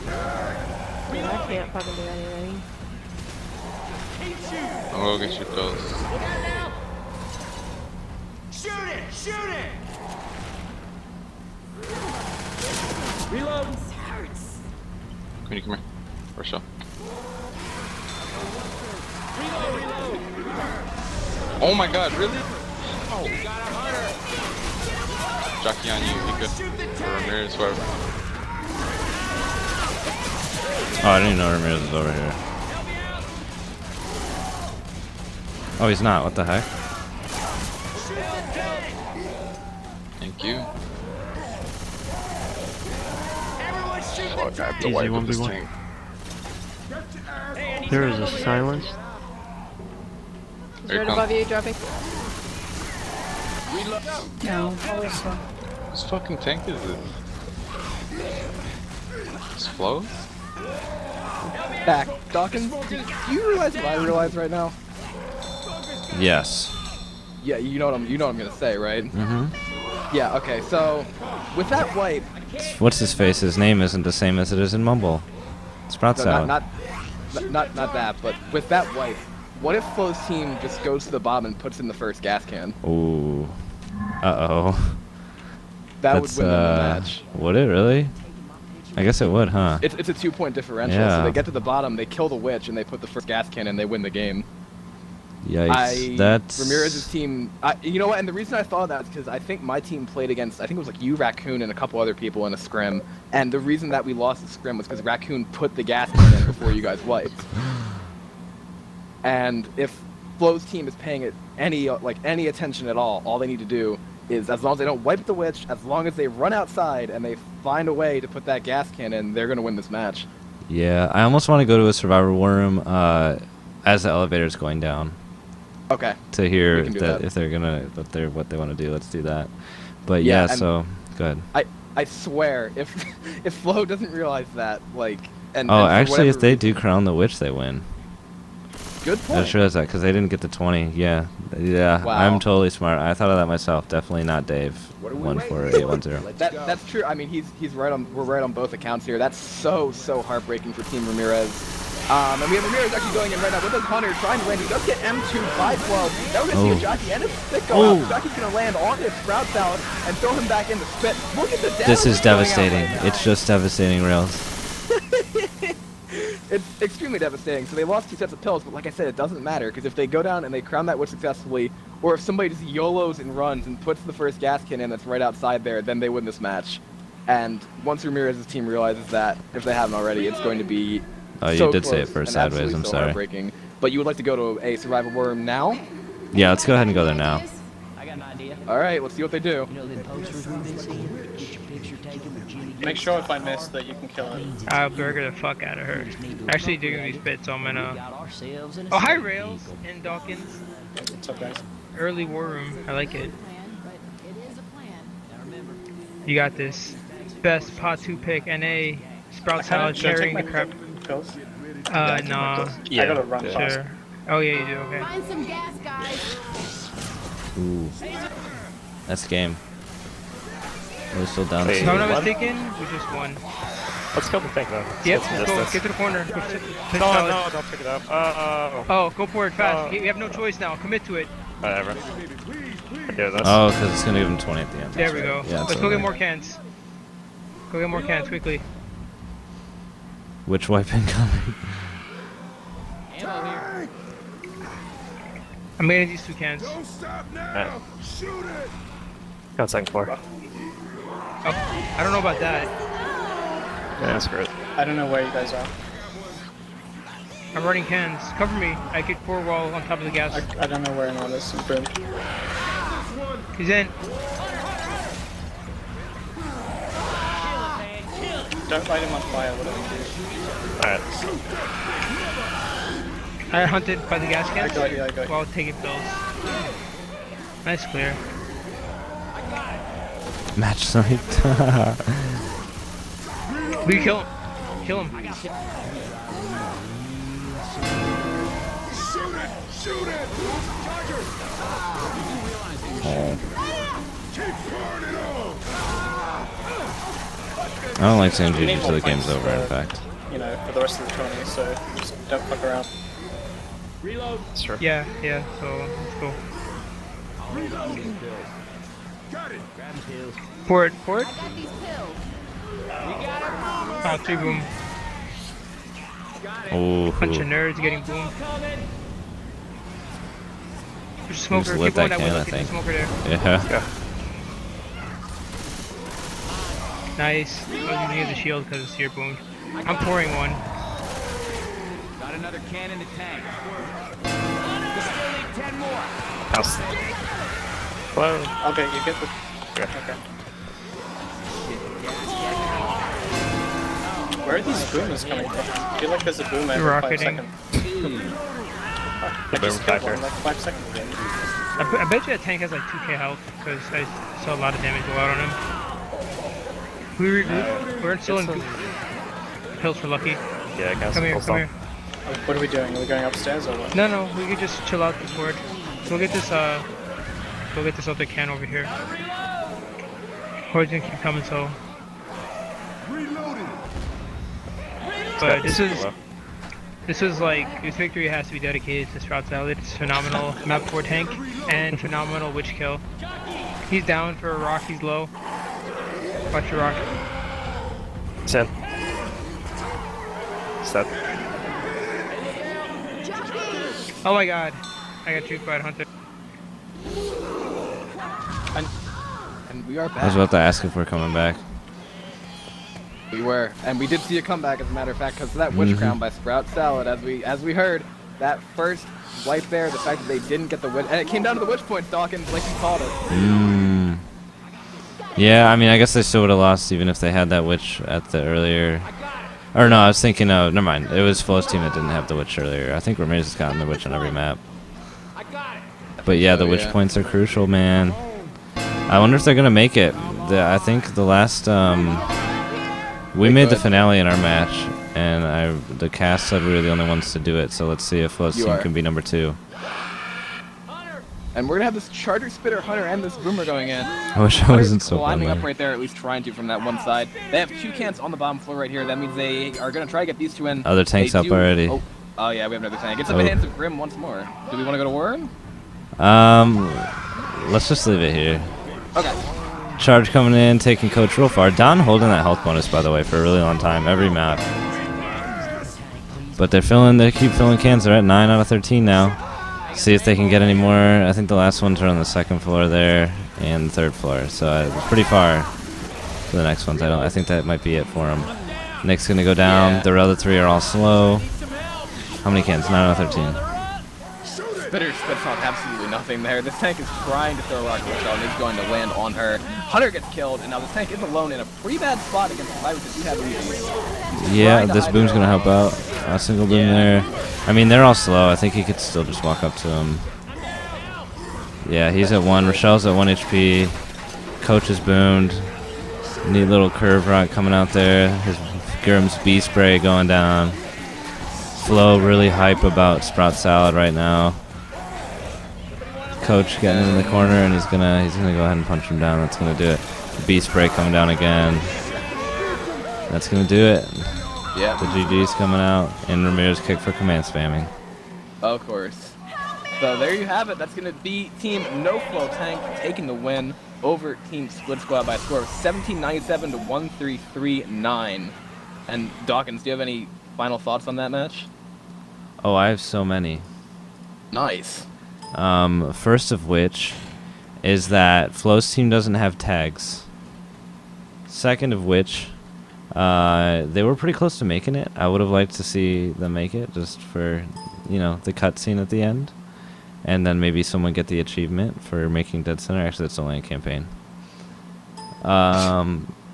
I can't fucking do anything. I'm gonna get your pills. Shoot it. Queenie, come here. Rochelle. Oh my god, really? Oh. Jockey on you, you good. Or Ramirez, whoever. Oh, I didn't even know Ramirez was over here. Oh, he's not. What the heck? Thank you. Fuck, I have to Easy, wipe with this 1v1. tank. There is a silence. Is Here it right comes. above you, dropping. No, always slow. Whose fucking tank is it? It's Flo? Back. Dawkins, do you realize what I realize right now? Yes. Yeah, you know what I'm gonna say, right? Mm-hmm. Yeah, okay, so with that wipe, What's his face? His name isn't the same as it is in Mumble. Sprout no, Salad. not that, but with that wipe, What if Flo's team just goes to the bottom and puts in the first gas can? Ooh. Uh-oh. That would win them the match. Would it really? I guess it would, huh? It's a 2-point differential, Yeah. so they get to the bottom, they kill the witch, and they put the first gas can, and they win the game. Yikes. That's... Ramirez's team... you know what, and the reason I thought of that is because I think my team played against... I think it was like you, Raccoon, and a couple other people in a scrim, and the reason that we lost the scrim was because Raccoon put the gas can in before you guys wiped. And if Flo's team is paying it any attention at all they need to do is, as long as they don't wipe the witch, as long as they run outside and they find a way to put that gas can in, they're going to win this match. Yeah, I almost want to go to a survivor war room as the elevator's going down. Okay. To hear We can do that that. if they're gonna what they want to do, let's do that. But yeah, and so go ahead. I swear, if Flo doesn't realize that, like, and Oh, and for actually, if whatever they reason- do crown the witch, they win. Good I point. just realized that because they didn't get the 20. Yeah, yeah. Wow. I'm totally smart. I thought of that myself. Definitely not Dave. 14810. That's true. I mean, he's right on. We're right on both accounts here. That's so heartbreaking for Team Ramirez. And we have Ramirez actually going in right now with his hunter, trying to land. He does get M2 by 12. Now we're gonna see a jockey and a spit go out. Jockey's gonna land on this sprout salad and throw him back in the spit. Look at the damage This is that's going out devastating. right now. It's just devastating, Rails. It's extremely devastating. So they lost 2 sets of pills, but like I said, it doesn't matter because if they go down and they crown that witch successfully, or if somebody just YOLOs and runs and puts the first gas can in that's right outside there, then they win this match. And once Ramirez's team realizes that, if they haven't already, it's going to be Oh, you so did say it close first and sideways. absolutely I'm so sorry. heartbreaking. But you would like to go to a survival war room now? Yeah, let's go ahead and go there now. I got an idea. All right, let's see what they do. You know them posters we've been seeing? Get your picture taken with Jimmy. Make sure if I miss that you can kill him. I'll burger the fuck out of her. Actually, doing these bits, so I'm We gonna. got ourselves in a Oh, hi, safe Rails vehicle. and Dawkins. What's up, guys? Early war room. I like it. Now remember, You got this. Best pot 2 pick. NA. Sprout salad Should I take carrying my the crap. pills? Nah. I gotta run fast. Sure. Oh yeah, you do. Okay. Find some gas, guys. Ooh. That's game. Are we still down? Wait. If I'm not What? mistaken, we just won. Let's kill the tank though. Yep, Let's let's go. this. Get to the corner. Go to the No, salad. no, don't pick it up. Oh, go for it fast. We have no choice now. Commit to it. Whatever. Yeah, that's. Oh, because it's gonna give him 20 at the end. There That's we right. go. Yeah, Let's it's go get over. more cans. Go get more cans quickly. Which wipe incoming? I'm getting these 2 cans. Alright. Got second floor. Oh, I don't know about that. Yeah, screw it. I don't know where you guys are. I'm running cans. Cover me. I could core wall on top of the gas. I don't know where anyone is. Boom. He's in. Don't light him on fire, whatever you do. Alright. I got hunted by the gas I cans got you, I got you. while taking pills. Nice clear. Match sniped. We kill him. Kill him. I don't like saying GG until the game's over, in fact. You know, for the rest of the tourney, so just don't fuck around. Sure. Yeah, so let's go. Pour it. I got these pills. Oh, 3 boom. Bunch of Ooh. nerds getting boomed. There's a Just smoker. lit Keep going that that way. can, I Look at the think. smoker there. Yeah. Nice. I was using it as a shield because it's here boomed. I'm pouring one. got another can in the tank. We still need 10 more. House. Hello. Okay, you get the... Okay. Where are these boomers coming from? I feel like there's a boom every 5 Rocketing. seconds. I just killed one like 5 seconds ago. I bet you that tank has like 2k health because I saw a lot of damage go out on him. We're still in pills for lucky. Yeah, I got Come here, some come here. What are we doing? Are we going upstairs or what? No, we could just chill out this word. Go get this other can over here. Horde's gonna keep coming, so. But this is This victory has to be dedicated to Sprout Salad. It's phenomenal map 4 tank and phenomenal witch kill. He's down for a rock, he's low. Watch your rock. Set. Set. Oh my god. I got juked by a hunter. And we are back. I was about to ask if we're coming back. We were, and we did see a comeback, as a matter of fact, because of that witch crown by Sprout Salad. As we heard, that first wipe there, the fact that they didn't get the witch, and it came down to the witch points, Dawkins, like you called it. Yeah, I mean, I guess they still would have lost even if they had that witch at the earlier. Or no, I was thinking, never mind. It was Flo's team that didn't have the witch earlier. I think Ramirez has gotten the witch on every map. But yeah, the witch points are crucial, man. I wonder if they're gonna make it. I think the last we made the finale in our match, and the cast said we were the only ones to do it. So let's see if Flo's team can be number 2. And we're gonna have this Charger Spitter Hunter and this Boomer going in. I wish I wasn't so climbing up right there, at least trying to from that one side. They have 2 cans on the bottom floor right here. That means they are gonna try to get these 2 in. Other tank's up already. Oh yeah, we have another tank. It's in the hands of Grim once more. Do we want to go to Warren? Let's just leave it here. Okay. Charge coming in, taking Coach real far. Don holding that health bonus, by the way, for a really long time, every map. But they keep filling cans. They're at 9 out of 13 now. See if they can get any more. I think the last ones are on the 2nd floor there and the 3rd floor, so it's pretty far to the next ones. I think that might be it for them. Nick's gonna go down. Yeah. The other 3 are all slow. How many cans? 9 out of 13. Spitter spits off absolutely nothing there. This tank is trying to throw a rocket shell and is going to land on her. Hunter gets killed, and now this tank is alone in a pretty bad spot against the Survivors that do have leads. Yeah, this boom's gonna help out. A single boom there. I mean, they're all slow. I think he could still just walk up to him. Yeah, he's at 1. Rochelle's at 1 HP. Coach is boomed. Neat little curve rock coming out there. His Grim's B spray going down. Flo really hype about Sprout Salad right now. Coach getting in the corner, and he's gonna go ahead and punch him down. That's gonna do it. B spray coming down again. That's gonna do it. Yeah. The GG's coming out, and Ramirez kick for command spamming. Of course. So there you have it. That's going to be Team No Flow Tank taking the win over Team Squid Squad by a score of 1797 to 1339. And Dawkins, do you have any final thoughts on that match? Oh, I have so many. Nice. First of which is that Flo's team doesn't have tags. Second of which, they were pretty close to making it. I would have liked to see them make it just for, the cutscene at the end. And then maybe someone get the achievement for making Dead Center. Actually, that's only a campaign.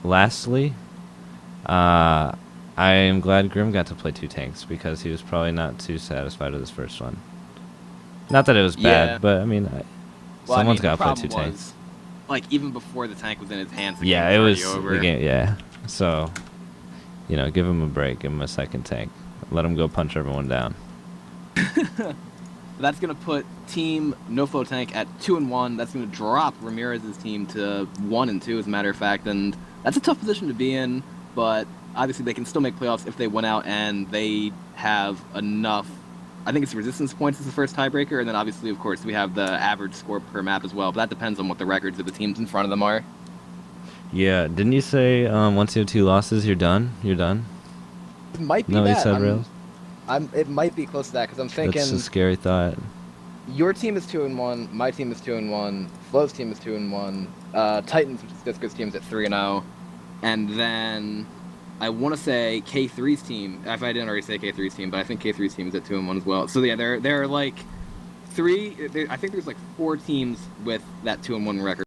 Lastly, I am glad Grim got to play 2 tanks because he was probably not too satisfied with his first one. Not that it was bad, but I mean, someone's got to play 2 tanks. Like, even before the tank was in his hands, the Yeah, game it was was already over. the game. Yeah, so give him a break, give him a second tank, let him go punch everyone down. That's going to put Team No Flow Tank at 2-1. That's going to drop Ramirez's team to 1-2, as a matter of fact. And that's a tough position to be in, but obviously they can still make playoffs if they win out and they have enough. I think it's resistance points is the first tiebreaker, and then obviously, of course, we have the average score per map as well. But that depends on what the records of the teams in front of them are. Yeah, didn't you say once you have 2 losses, you're done? You're done? It might be No, you that. said Rails? It might be close to that because I'm thinking. That's a scary thought. Your team is 2-1. My team is 2-1. Flo's team is 2-1. Titans, which is Disco's team, is at 3-0. And then I want to say K3's team. If I didn't already say K3's team, but I think K3's team is at 2-1 as well. So yeah, there are like 3. I think there's like 4 teams with that 2-1 record.